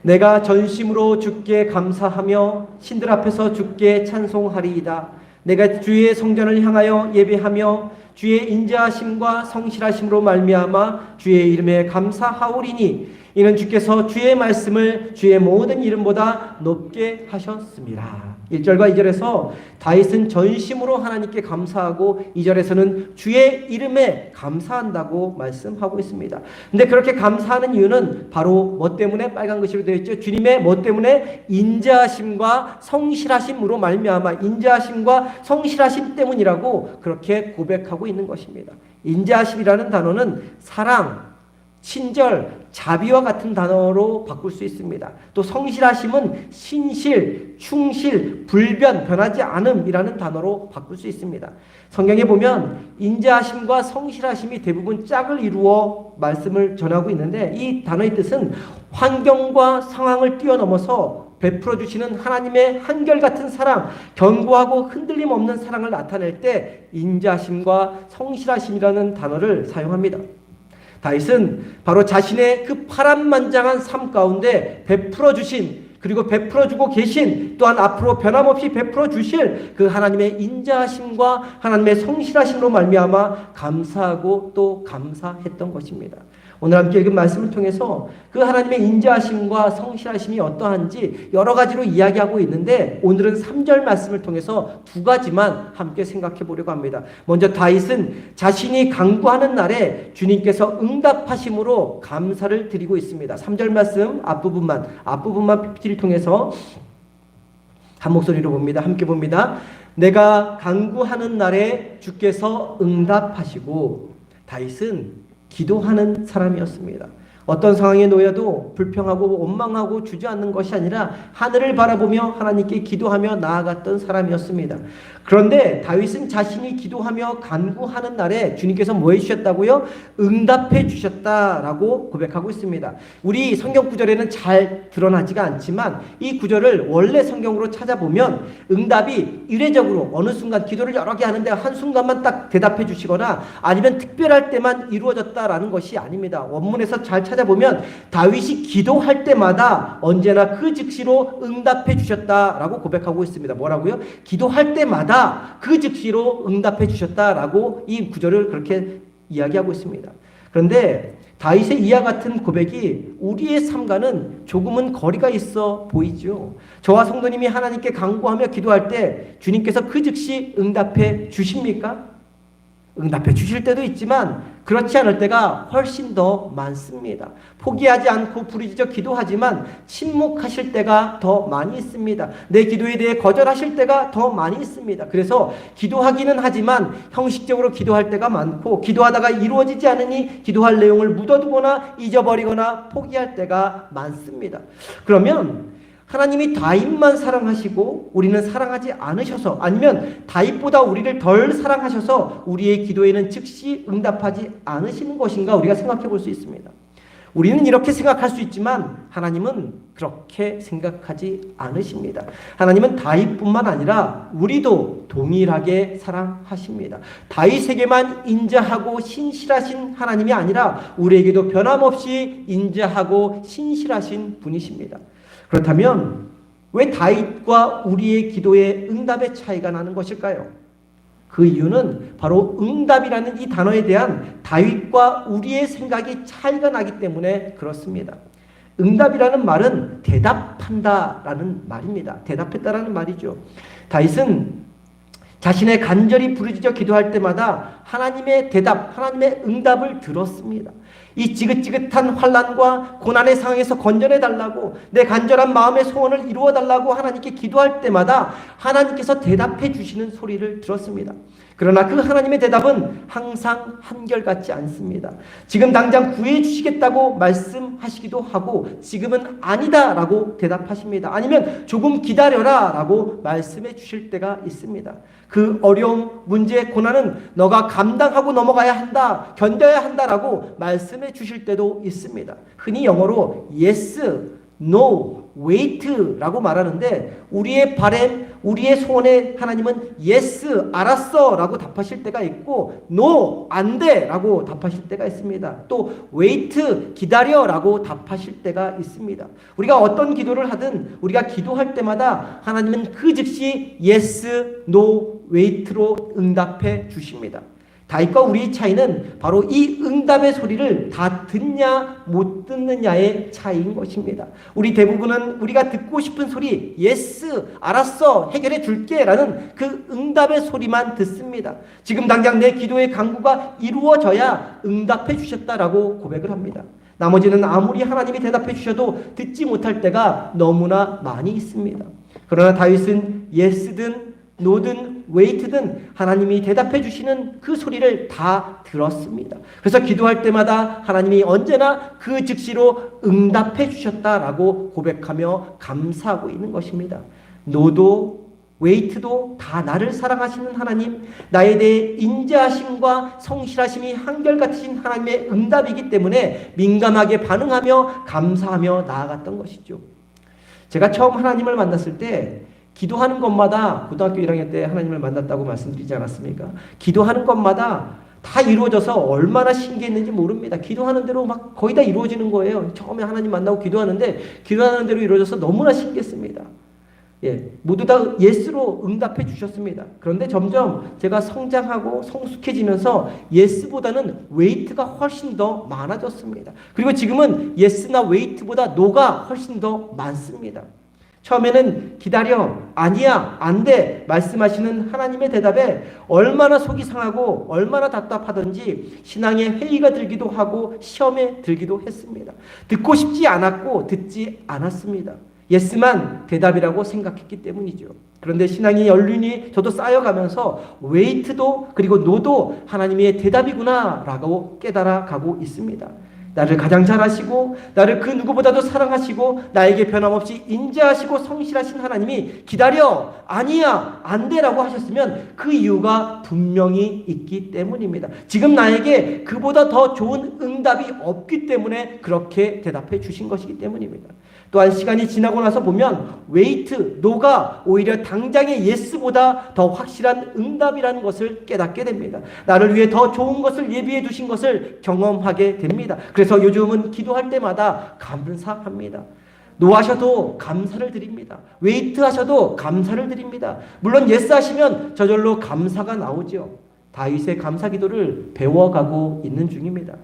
내가 전심으로 주께 감사하며 신들 앞에서 주께 찬송하리이다. 내가 주의 성전을 향하여 예배하며 주의 인자하심과 성실하심으로 말미암아 주의 이름에 감사하오리니 이는 주께서 주의 말씀을 주의 모든 이름보다 높게 하셨습니다. 1절과 2절에서 다윗은 전심으로 하나님께 감사하고 2절에서는 주의 이름에 감사한다고 말씀하고 있습니다. 근데 그렇게 감사하는 이유는 바로 뭐 때문에 빨간 글씨로 되어 있죠? 주님의 뭐 때문에? 인자하심과 성실하심으로 말미암아 인자하심과 성실하심 때문이라고 그렇게 고백하고 있는 것입니다. 인자하심이라는 단어는 사랑, 친절, 자비와 같은 단어로 바꿀 수 있습니다. 또 성실하심은 신실, 충실, 불변, 변하지 않음이라는 단어로 바꿀 수 있습니다. 성경에 보면 인자하심과 성실하심이 대부분 짝을 이루어 말씀을 전하고 있는데 이 단어의 뜻은 환경과 상황을 뛰어넘어서 베풀어 주시는 하나님의 한결같은 사랑, 견고하고 흔들림 없는 사랑을 나타낼 때 인자하심과 성실하심이라는 단어를 사용합니다. 다윗은 바로 자신의 그 파란만장한 삶 가운데 베풀어 주신 그리고 베풀어 주고 계신 또한 앞으로 변함없이 베풀어 주실 그 하나님의 인자하심과 하나님의 성실하심으로 말미암아 감사하고 또 감사했던 것입니다. 오늘 함께 읽은 말씀을 통해서 그 하나님의 인자하심과 성실하심이 어떠한지 여러 가지로 이야기하고 있는데 오늘은 3절 말씀을 통해서 두 가지만 함께 생각해 보려고 합니다. 먼저 다윗은 자신이 간구하는 날에 주님께서 응답하심으로 감사를 드리고 있습니다. 3절 말씀 앞부분만 PPT를 통해서 한 목소리로 봅니다. 함께 봅니다. 내가 간구하는 날에 주께서 응답하시고. 다윗은 기도하는 사람이었습니다. 어떤 상황에 놓여도 불평하고 원망하고 주저앉는 것이 아니라 하늘을 바라보며 하나님께 기도하며 나아갔던 사람이었습니다. 그런데 다윗은 자신이 기도하며 간구하는 날에 주님께서 뭐 해주셨다고요? 응답해 주셨다라고 고백하고 있습니다. 우리 성경 구절에는 잘 드러나지가 않지만 이 구절을 원래 성경으로 찾아보면 응답이 이례적으로 어느 순간 기도를 여러 개 하는데 한순간만 딱 대답해 주시거나 아니면 특별할 때만 이루어졌다라는 것이 아닙니다. 원문에서 잘 찾아보면 다윗이 기도할 때마다 언제나 그 즉시로 응답해 주셨다라고 고백하고 있습니다. 뭐라고요? 기도할 때마다 그 즉시로 응답해 주셨다라고 이 구절을 그렇게 이야기하고 있습니다. 그런데 다윗의 이와 같은 고백이 우리의 삶과는 조금은 거리가 있어 보이죠. 저와 성도님이 하나님께 간구하며 기도할 때 주님께서 그 즉시 응답해 주십니까? 응답해 주실 때도 있지만 그렇지 않을 때가 훨씬 더 많습니다. 포기하지 않고 부르짖어 기도하지만 침묵하실 때가 더 많이 있습니다. 내 기도에 대해 거절하실 때가 더 많이 있습니다. 그래서 기도하기는 하지만 형식적으로 기도할 때가 많고 기도하다가 이루어지지 않으니 기도할 내용을 묻어두거나 잊어버리거나 포기할 때가 많습니다. 그러면 하나님이 다윗만 사랑하시고 우리는 사랑하지 않으셔서 아니면 다윗보다 우리를 덜 사랑하셔서 우리의 기도에는 즉시 응답하지 않으시는 것인가 우리가 생각해 볼 수 있습니다. 우리는 이렇게 생각할 수 있지만 하나님은 그렇게 생각하지 않으십니다. 하나님은 다윗뿐만 아니라 우리도 동일하게 사랑하십니다. 다윗에게만 인자하고 신실하신 하나님이 아니라 우리에게도 변함없이 인자하고 신실하신 분이십니다. 그렇다면 왜 다윗과 우리의 기도의 응답의 차이가 나는 것일까요? 그 이유는 바로 응답이라는 이 단어에 대한 다윗과 우리의 생각이 차이가 나기 때문에 그렇습니다. 응답이라는 말은 대답한다라는 말입니다. 대답했다라는 말이죠. 다윗은 자신의 간절히 부르짖어 기도할 때마다 하나님의 대답, 하나님의 응답을 들었습니다. 이 지긋지긋한 환난과 고난의 상황에서 건져내달라고 내 간절한 마음의 소원을 이루어달라고 하나님께 기도할 때마다 하나님께서 대답해 주시는 소리를 들었습니다. 그러나 그 하나님의 대답은 항상 한결같지 않습니다. 지금 당장 구해 주시겠다고 말씀하시기도 하고 지금은 아니다라고 대답하십니다. 아니면 조금 기다려라라고 말씀해 주실 때가 있습니다. 그 어려움, 문제, 고난은 너가 감당하고 넘어가야 한다, 견뎌야 한다라고 말씀해 주실 때도 있습니다. 흔히 영어로 yes, no, wait라고 말하는데 우리의 바램, 우리의 소원에 하나님은 yes, 알았어 라고 답하실 때가 있고 no, 안 돼 라고 답하실 때가 있습니다. 또 wait, 기다려 라고 답하실 때가 있습니다. 우리가 어떤 기도를 하든 우리가 기도할 때마다 하나님은 그 즉시 yes, no, wait로 응답해 주십니다. 다윗과 우리의 차이는 바로 이 응답의 소리를 다 듣냐 못 듣느냐의 차이인 것입니다. 우리 대부분은 우리가 듣고 싶은 소리 예스 알았어 해결해 줄게 라는 그 응답의 소리만 듣습니다. 지금 당장 내 기도의 간구가 이루어져야 응답해 주셨다라고 고백을 합니다. 나머지는 아무리 하나님이 대답해 주셔도 듣지 못할 때가 너무나 많이 있습니다. 그러나 다윗은 예스든 노든 웨이트든 하나님이 대답해 주시는 그 소리를 다 들었습니다. 그래서 기도할 때마다 하나님이 언제나 그 즉시로 응답해 주셨다라고 고백하며 감사하고 있는 것입니다. 노도 웨이트도 다 나를 사랑하시는 하나님, 나에 대해 인자하심과 성실하심이 한결같으신 하나님의 응답이기 때문에 민감하게 반응하며 감사하며 나아갔던 것이죠. 제가 처음 하나님을 만났을 때 기도하는 것마다 고등학교 1학년 때 하나님을 만났다고 말씀드리지 않았습니까? 기도하는 것마다 다 이루어져서 얼마나 신기했는지 모릅니다. 기도하는 대로 막 거의 다 이루어지는 거예요. 처음에 하나님 만나고 기도하는데 기도하는 대로 이루어져서 너무나 신기했습니다. 모두 다 예스로 응답해 주셨습니다. 그런데 점점 제가 성장하고 성숙해지면서 예스보다는 웨이트가 훨씬 더 많아졌습니다. 그리고 지금은 예스나 웨이트보다 노가 훨씬 더 많습니다. 처음에는 기다려, 아니야, 안 돼 말씀하시는 하나님의 대답에 얼마나 속이 상하고 얼마나 답답하던지 신앙에 회의가 들기도 하고 시험에 들기도 했습니다. 듣고 싶지 않았고 듣지 않았습니다. 예스만 대답이라고 생각했기 때문이죠. 그런데 신앙의 연륜이 저도 쌓여가면서 웨이트도 그리고 노도 하나님의 대답이구나 라고 깨달아 가고 있습니다. 나를 가장 잘 아시고 나를 그 누구보다도 사랑하시고 나에게 변함없이 인자하시고 성실하신 하나님이 기다려, 아니야, 안 돼라고 하셨으면 그 이유가 분명히 있기 때문입니다. 지금 나에게 그보다 더 좋은 응답이 없기 때문에 그렇게 대답해 주신 것이기 때문입니다. 또한 시간이 지나고 나서 보면 웨이트, 노가 오히려 당장의 예스보다 더 확실한 응답이라는 것을 깨닫게 됩니다. 나를 위해 더 좋은 것을 예비해 두신 것을 경험하게 됩니다. 그래서 요즘은 기도할 때마다 감사합니다. 노하셔도 감사를 드립니다. 웨이트 하셔도 감사를 드립니다. 물론 예스 하시면 저절로 감사가 나오죠. 다윗의 감사 기도를 배워가고 있는 중입니다.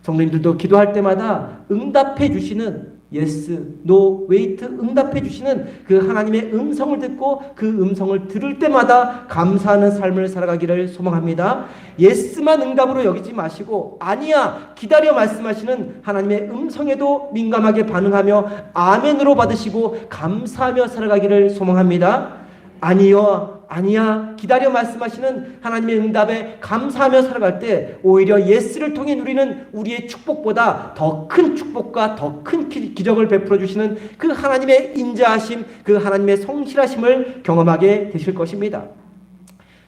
성도님들도 기도할 때마다 응답해 주시는 예스, 노, 웨이트 응답해 주시는 그 하나님의 음성을 듣고 그 음성을 들을 때마다 감사하는 삶을 살아가기를 소망합니다. 예스만 응답으로 여기지 마시고 아니야, 기다려 말씀하시는 하나님의 음성에도 민감하게 반응하며 아멘으로 받으시고 감사하며 살아가기를 소망합니다. 아니요, 아니야, 기다려 말씀하시는 하나님의 응답에 감사하며 살아갈 때 오히려 예스를 통해 누리는 우리의 축복보다 더 큰 축복과 더 큰 기적을 베풀어 주시는 그 하나님의 인자하심, 그 하나님의 성실하심을 경험하게 되실 것입니다.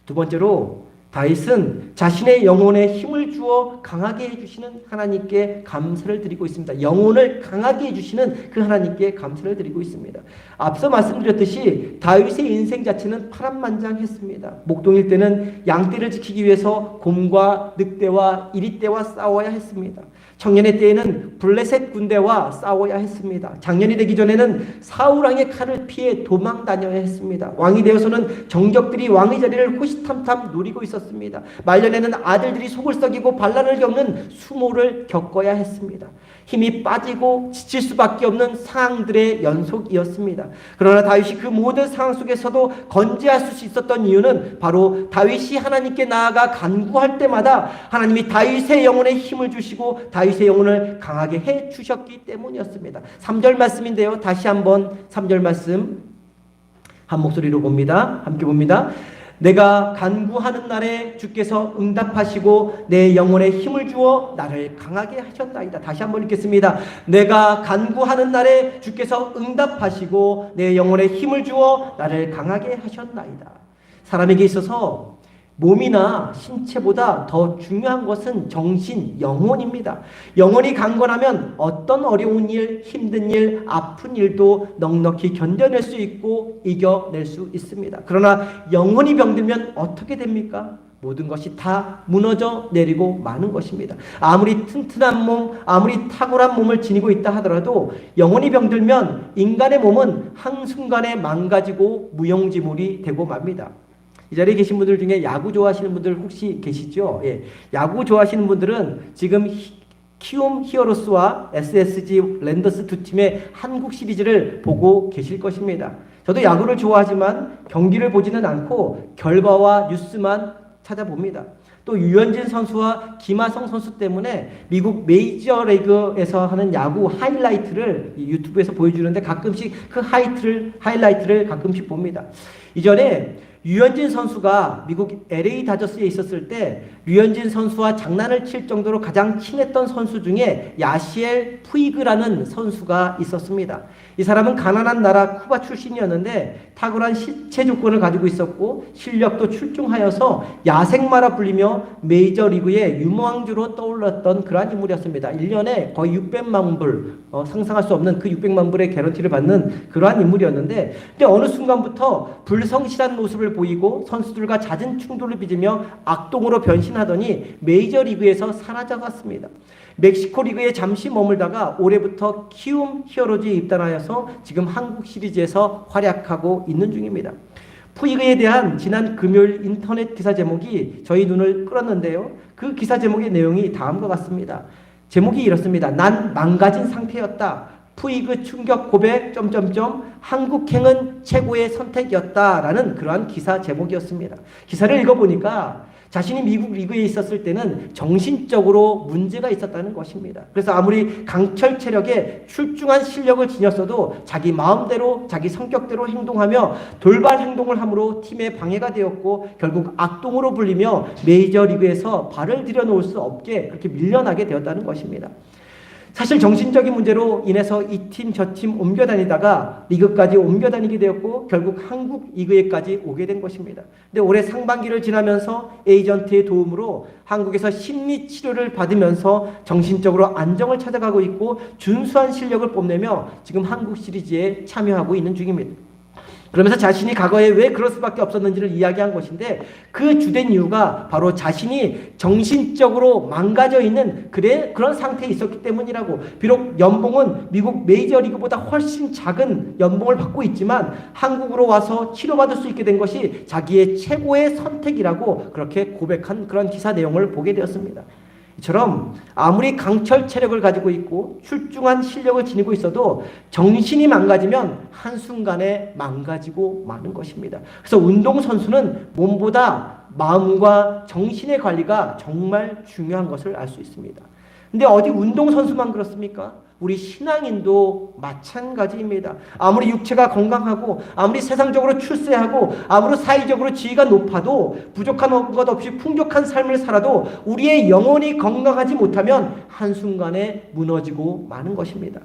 두 번째로 다윗은 자신의 영혼에 힘을 주어 강하게 해주시는 하나님께 감사를 드리고 있습니다. 영혼을 강하게 해주시는 그 하나님께 감사를 드리고 있습니다. 앞서 말씀드렸듯이 다윗의 인생 자체는 파란만장했습니다. 목동일 때는 양떼를 지키기 위해서 곰과 늑대와 이리떼와 싸워야 했습니다. 청년의 때에는 블레셋 군대와 싸워야 했습니다. 장년이 되기 전에는 사울왕의 칼을 피해 도망 다녀야 했습니다. 왕이 되어서는 정적들이 왕의 자리를 호시탐탐 노리고 있었습니다. 말년에는 아들들이 속을 썩이고 반란을 겪는 수모를 겪어야 했습니다. 힘이 빠지고 지칠 수밖에 없는 상황들의 연속이었습니다. 그러나 다윗이 그 모든 상황 속에서도 건재할 수 있었던 이유는 바로 다윗이 하나님께 나아가 간구할 때마다 하나님이 다윗의 영혼에 힘을 주시고 다윗의 영혼을 강하게 해 주셨기 때문이었습니다. 3절 말씀인데요. 다시 한번 3절 말씀 한 목소리로 봅니다. 함께 봅니다. 내가 간구하는 날에 주께서 응답하시고 내 영혼에 힘을 주어 나를 강하게 하셨나이다. 다시 한번 읽겠습니다. 내가 간구하는 날에 주께서 응답하시고 내 영혼에 힘을 주어 나를 강하게 하셨나이다. 사람에게 있어서 몸이나 신체보다 더 중요한 것은 정신, 영혼입니다. 영혼이 강건하면 어떤 어려운 일, 힘든 일, 아픈 일도 넉넉히 견뎌낼 수 있고 이겨낼 수 있습니다. 그러나 영혼이 병들면 어떻게 됩니까? 모든 것이 다 무너져 내리고 마는 것입니다. 아무리 튼튼한 몸, 아무리 탁월한 몸을 지니고 있다 하더라도 영혼이 병들면 인간의 몸은 한순간에 망가지고 무용지물이 되고 맙니다. 이 자리에 계신 분들 중에 야구 좋아하시는 분들 혹시 계시죠? 예. 야구 좋아하시는 분들은 지금 키움 히어로스와 SSG 랜더스 두 팀의 한국 시리즈를 보고 계실 것입니다. 저도 야구를 좋아하지만 경기를 보지는 않고 결과와 뉴스만 찾아봅니다. 또 유현진 선수와 김하성 선수 때문에 미국 메이저리그에서 하는 야구 하이라이트를 유튜브에서 보여주는데 가끔씩 그 하이라이트를 가끔씩 봅니다. 이전에 류현진 선수가 미국 LA 다저스에 있었을 때 류현진 선수와 장난을 칠 정도로 가장 친했던 선수 중에 야시엘 푸이그라는 선수가 있었습니다. 이 사람은 가난한 나라 쿠바 출신이었는데 탁월한 신체 조건을 가지고 있었고 실력도 출중하여서 야생마라 불리며 메이저리그의 유망주로 떠올랐던 그러한 인물이었습니다. 1년에 거의 600만 불, 상상할 수 없는 그 600만 불의 개런티를 받는 그러한 인물이었는데 근데 어느 순간부터 불성실한 모습을 보이고 선수들과 잦은 충돌을 빚으며 악동으로 변신하더니 메이저리그에서 사라져갔습니다. 멕시코 리그에 잠시 머물다가 올해부터 키움 히어로즈에 입단하여서 지금 한국 시리즈에서 활약하고 있는 중입니다. 푸이그에 대한 지난 금요일 인터넷 기사 제목이 저희 눈을 끌었는데요. 그 기사 제목의 내용이 다음과 같습니다. 제목이 이렇습니다. 난 망가진 상태였다. 푸이그 충격 고백... 한국행은 최고의 선택이었다라는 그러한 기사 제목이었습니다. 기사를 읽어보니까 자신이 미국 리그에 있었을 때는 정신적으로 문제가 있었다는 것입니다. 그래서 아무리 강철 체력에 출중한 실력을 지녔어도 자기 마음대로 자기 성격대로 행동하며 돌발 행동을 함으로 팀에 방해가 되었고 결국 악동으로 불리며 메이저리그에서 발을 들여놓을 수 없게 그렇게 밀려나게 되었다는 것입니다. 사실 정신적인 문제로 인해서 이 팀 저 팀 옮겨 다니다가 리그까지 옮겨 다니게 되었고 결국 한국 리그에까지 오게 된 것입니다. 근데 올해 상반기를 지나면서 에이전트의 도움으로 한국에서 심리 치료를 받으면서 정신적으로 안정을 찾아가고 있고 준수한 실력을 뽐내며 지금 한국 시리즈에 참여하고 있는 중입니다. 그러면서 자신이 과거에 왜 그럴 수밖에 없었는지를 이야기한 것인데 그 주된 이유가 바로 자신이 정신적으로 망가져 있는 그런 상태에 있었기 때문이라고. 비록 연봉은 미국 메이저리그보다 훨씬 작은 연봉을 받고 있지만 한국으로 와서 치료받을 수 있게 된 것이 자기의 최고의 선택이라고 그렇게 고백한 그런 기사 내용을 보게 되었습니다. 이처럼 아무리 강철 체력을 가지고 있고 출중한 실력을 지니고 있어도 정신이 망가지면 한순간에 망가지고 마는 것입니다. 그래서 운동선수는 몸보다 마음과 정신의 관리가 정말 중요한 것을 알 수 있습니다. 근데 어디 운동선수만 그렇습니까? 우리 신앙인도 마찬가지입니다. 아무리 육체가 건강하고 아무리 세상적으로 출세하고 아무리 사회적으로 지위가 높아도 부족한 것 없이 풍족한 삶을 살아도 우리의 영혼이 건강하지 못하면 한순간에 무너지고 마는 것입니다.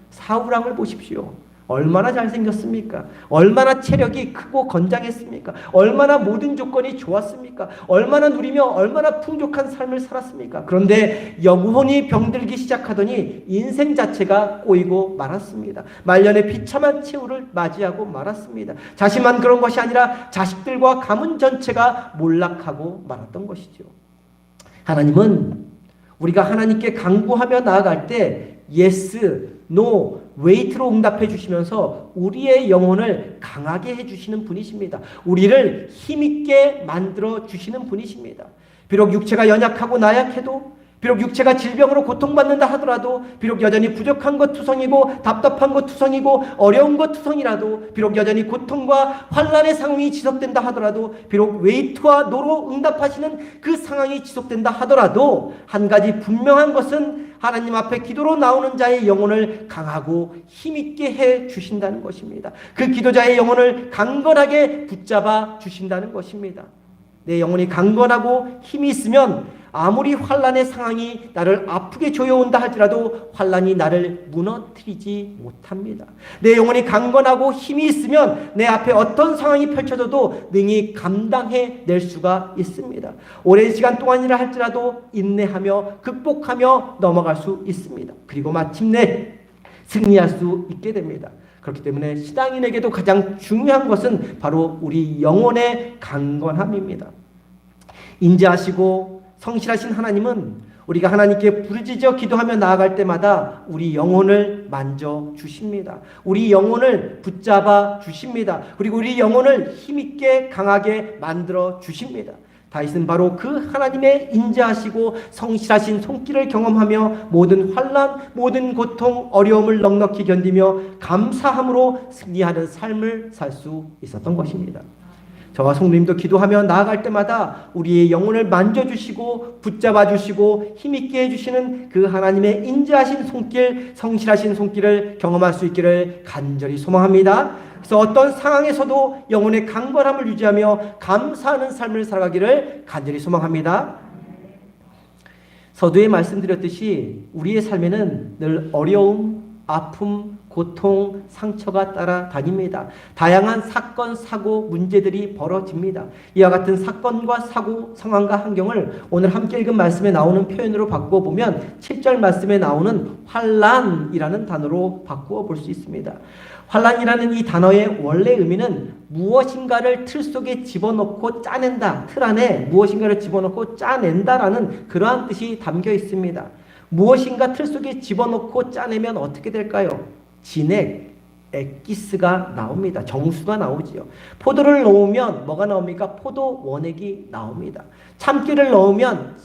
사울왕을 보십시오. 얼마나 잘생겼습니까? 얼마나 체력이 크고 건장했습니까? 얼마나 모든 조건이 좋았습니까? 얼마나 누리며 얼마나 풍족한 삶을 살았습니까? 그런데 영혼이 병들기 시작하더니 인생 자체가 꼬이고 말았습니다. 말년에 비참한 최후를 맞이하고 말았습니다. 자신만 그런 것이 아니라 자식들과 가문 전체가 몰락하고 말았던 것이죠. 하나님은 우리가 하나님께 간구하며 나아갈 때 예스, 노, 웨이트로 응답해 주시면서 우리의 영혼을 강하게 해주시는 분이십니다. 우리를 힘있게 만들어 주시는 분이십니다. 비록 육체가 연약하고 나약해도, 비록 육체가 질병으로 고통받는다 하더라도, 비록 여전히 부족한 것 투성이고 답답한 것 투성이고 어려운 것 투성이라도, 비록 여전히 고통과 환난의 상황이 지속된다 하더라도, 비록 웨이트와 노로 응답하시는 그 상황이 지속된다 하더라도 한 가지 분명한 것은 하나님 앞에 기도로 나오는 자의 영혼을 강하고 힘있게 해 주신다는 것입니다. 그 기도자의 영혼을 강건하게 붙잡아 주신다는 것입니다. 내 영혼이 강건하고 힘이 있으면 아무리 환난의 상황이 나를 아프게 조여온다 할지라도 환난이 나를 무너뜨리지 못합니다. 내 영혼이 강건하고 힘이 있으면 내 앞에 어떤 상황이 펼쳐져도 능히 감당해낼 수가 있습니다. 오랜 시간 동안이라 할지라도 인내하며 극복하며 넘어갈 수 있습니다. 그리고 마침내 승리할 수 있게 됩니다. 그렇기 때문에 신앙인에게도 가장 중요한 것은 바로 우리 영혼의 강건함입니다. 인자하시고 성실하신 하나님은 우리가 하나님께 부르짖어 기도하며 나아갈 때마다 우리 영혼을 만져 주십니다. 우리 영혼을 붙잡아 주십니다. 그리고 우리 영혼을 힘있게 강하게 만들어 주십니다. 다윗은 바로 그 하나님의 인자하시고 성실하신 손길을 경험하며 모든 환난, 모든 고통, 어려움을 넉넉히 견디며 감사함으로 승리하는 삶을 살 수 있었던 것입니다. 저와 성도님도 기도하며 나아갈 때마다 우리의 영혼을 만져주시고 붙잡아주시고 힘있게 해주시는 그 하나님의 인자하신 손길, 성실하신 손길을 경험할 수 있기를 간절히 소망합니다. 그래서 어떤 상황에서도 영혼의 강건함을 유지하며 감사하는 삶을 살아가기를 간절히 소망합니다. 서두에 말씀드렸듯이 우리의 삶에는 늘 어려움, 아픔, 고통, 상처가 따라다닙니다. 다양한 사건, 사고, 문제들이 벌어집니다. 이와 같은 사건과 사고, 상황과 환경을 오늘 함께 읽은 말씀에 나오는 표현으로 바꾸어 보면 7절 말씀에 나오는 환난이라는 단어로 바꾸어 볼 수 있습니다. 환난이라는 이 단어의 원래 의미는 무엇인가를 틀 속에 집어넣고 짜낸다, 틀 안에 무엇인가를 집어넣고 짜낸다라는 그러한 뜻이 담겨 있습니다. 무엇인가 틀 속에 집어넣고 짜내면 어떻게 될까요? 진액, 액기스가 나옵니다. 정수가 나오지요. 포도를 넣으면 뭐가 나옵니까? 포도 원액이 나옵니다. 참기를 넣으면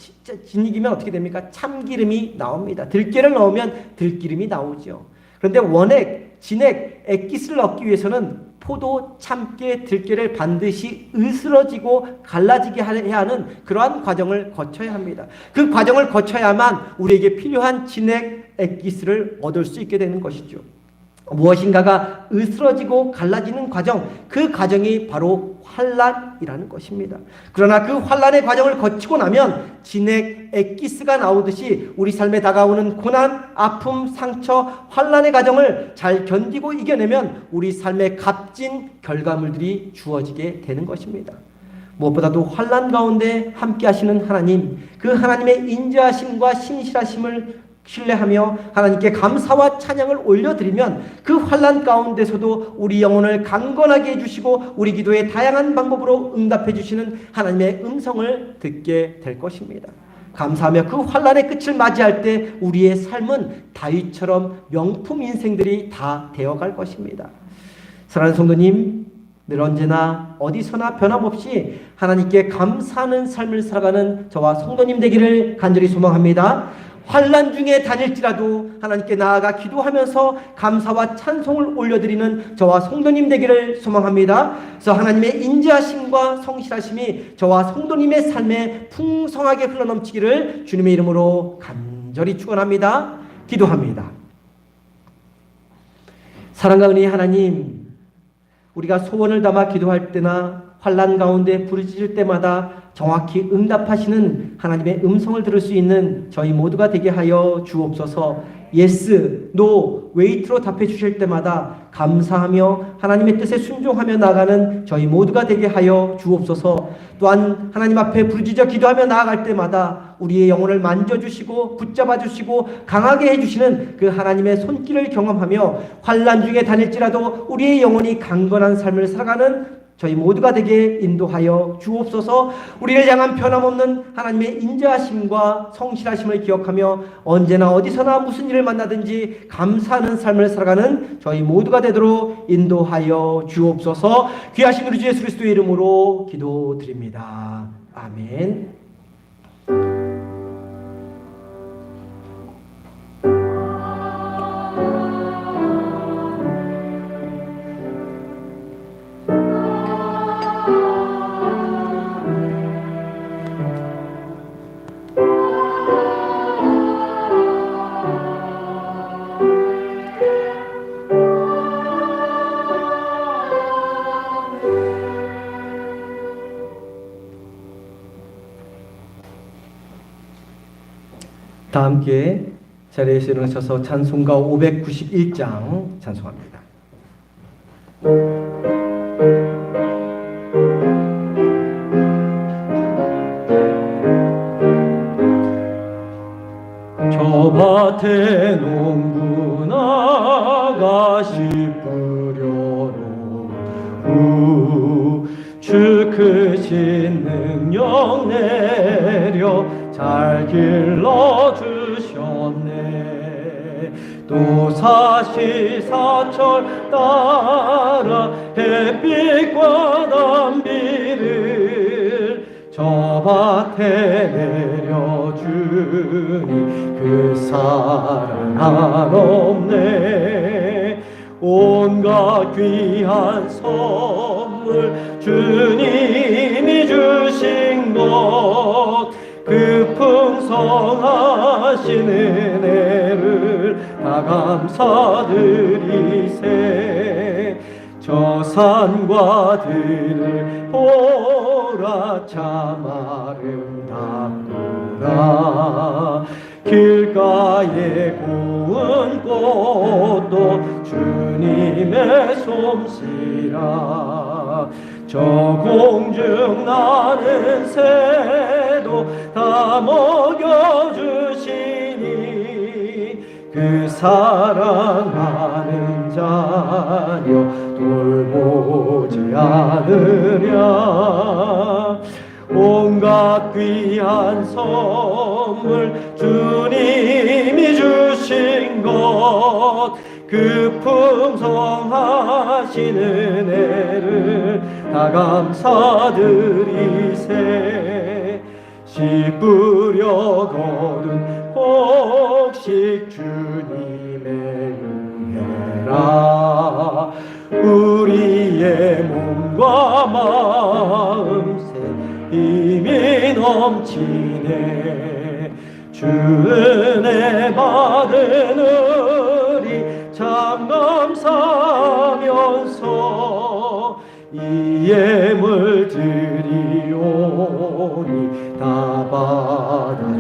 진액이면 어떻게 됩니까? 참기름이 나옵니다. 들깨를 넣으면 들기름이 나오죠. 그런데 원액, 진액, 액기스를 얻기 위해서는 포도, 참깨, 들깨를 반드시 으스러지고 갈라지게 해야 하는 그러한 과정을 거쳐야 합니다. 그 과정을 거쳐야만 우리에게 필요한 진액 액기스를 얻을 수 있게 되는 것이죠. 무엇인가가 으스러지고 갈라지는 과정, 그 과정이 바로 환난이라는 것입니다. 그러나 그 환난의 과정을 거치고 나면 진액 액기스가 나오듯이 우리 삶에 다가오는 고난, 아픔, 상처, 환난의 과정을 잘 견디고 이겨내면 우리 삶에 값진 결과물들이 주어지게 되는 것입니다. 무엇보다도 환난 가운데 함께 하시는 하나님, 그 하나님의 인자하심과 신실하심을 신뢰하며 하나님께 감사와 찬양을 올려드리면 그 환난 가운데서도 우리 영혼을 강건하게 해주시고 우리 기도에 다양한 방법으로 응답해 주시는 하나님의 음성을 듣게 될 것입니다. 감사하며 그 환난의 끝을 맞이할 때 우리의 삶은 다윗처럼 명품 인생들이 다 되어갈 것입니다. 사랑하는 성도님, 늘 언제나 어디서나 변함없이 하나님께 감사하는 삶을 살아가는 저와 성도님 되기를 간절히 소망합니다. 환난 중에 다닐지라도 하나님께 나아가 기도하면서 감사와 찬송을 올려드리는 저와 성도님 되기를 소망합니다. 그래서 하나님의 인자하심과 성실하심이 저와 성도님의 삶에 풍성하게 흘러넘치기를 주님의 이름으로 간절히 축원합니다. 기도합니다. 사랑과 은혜의 하나님, 우리가 소원을 담아 기도할 때나 환난 가운데 부르짖을 때마다 정확히 응답하시는 하나님의 음성을 들을 수 있는 저희 모두가 되게 하여 주옵소서. 예스, 노, 웨이트로 답해 주실 때마다 감사하며 하나님의 뜻에 순종하며 나아가는 저희 모두가 되게 하여 주옵소서. 또한 하나님 앞에 부르짖어 기도하며 나아갈 때마다 우리의 영혼을 만져주시고 붙잡아 주시고 강하게 해주시는 그 하나님의 손길을 경험하며 환난 중에 다닐지라도 우리의 영혼이 강건한 삶을 살아가는 저희 모두가 되게 인도하여 주옵소서. 우리를 향한 변함없는 하나님의 인자하심과 성실하심을 기억하며 언제나 어디서나 무슨 일을 만나든지 감사하는 삶을 살아가는 저희 모두가 되도록 인도하여 주옵소서. 귀하신 우리 주 예수 그리스도의 이름으로 기도드립니다. 아멘. 다 함께 자리에서 일어나셔서 찬송가 591장 찬송합니다. 저 밭에 농부 나가시 뿌려로 주 크신 능력 내려 잘 길러주셨네. 또 사시사철 따라 햇빛과 단비를 저 밭에 내려주니 그 사랑 한없네. 온갖 귀한 선물 주님이 주신 것 그 풍성하신 은혜를 다 감사드리세. 저 산과 들을 보라 참 아름답구나. 길가에 고운 꽃도 주님의 솜씨라. 저 공중 나는 새도 다 먹여주시니 그 사랑하는 자녀 돌보지 않으랴. 온갖 귀한 선물 주님이 주신 것 그 풍성하신 은혜를 다 감사드리세. 씨 뿌려 거둔 곡식 주님의 은혜라. 우리의 마음새 힘이 넘치네. 주 은혜 받으느니 참 감사하면서 이 예물 드리오니 다 받아주소서.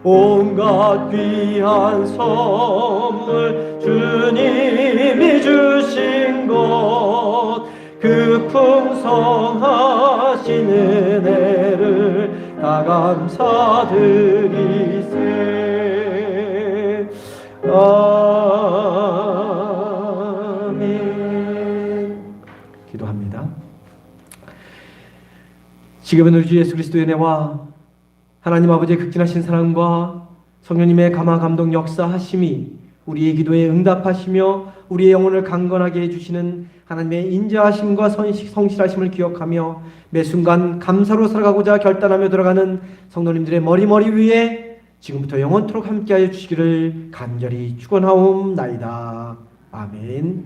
온갖 귀한 선물 주님이 주신 것 그 풍성하신 은혜를 다 감사드리세. 아멘. 기도합니다. 지금은 우리 주 예수 그리스도의 은혜와 하나님 아버지의 극진하신 사랑과 성령님의 감화 감동 역사하심이 우리의 기도에 응답하시며 우리의 영혼을 강건하게 해주시는 하나님의 인자하심과 성실하심을 기억하며 매 순간 감사로 살아가고자 결단하며 들어가는 성도님들의 머리 위에 지금부터 영원토록 함께하여 주시기를 간절히 축원하옵나이다. 아멘.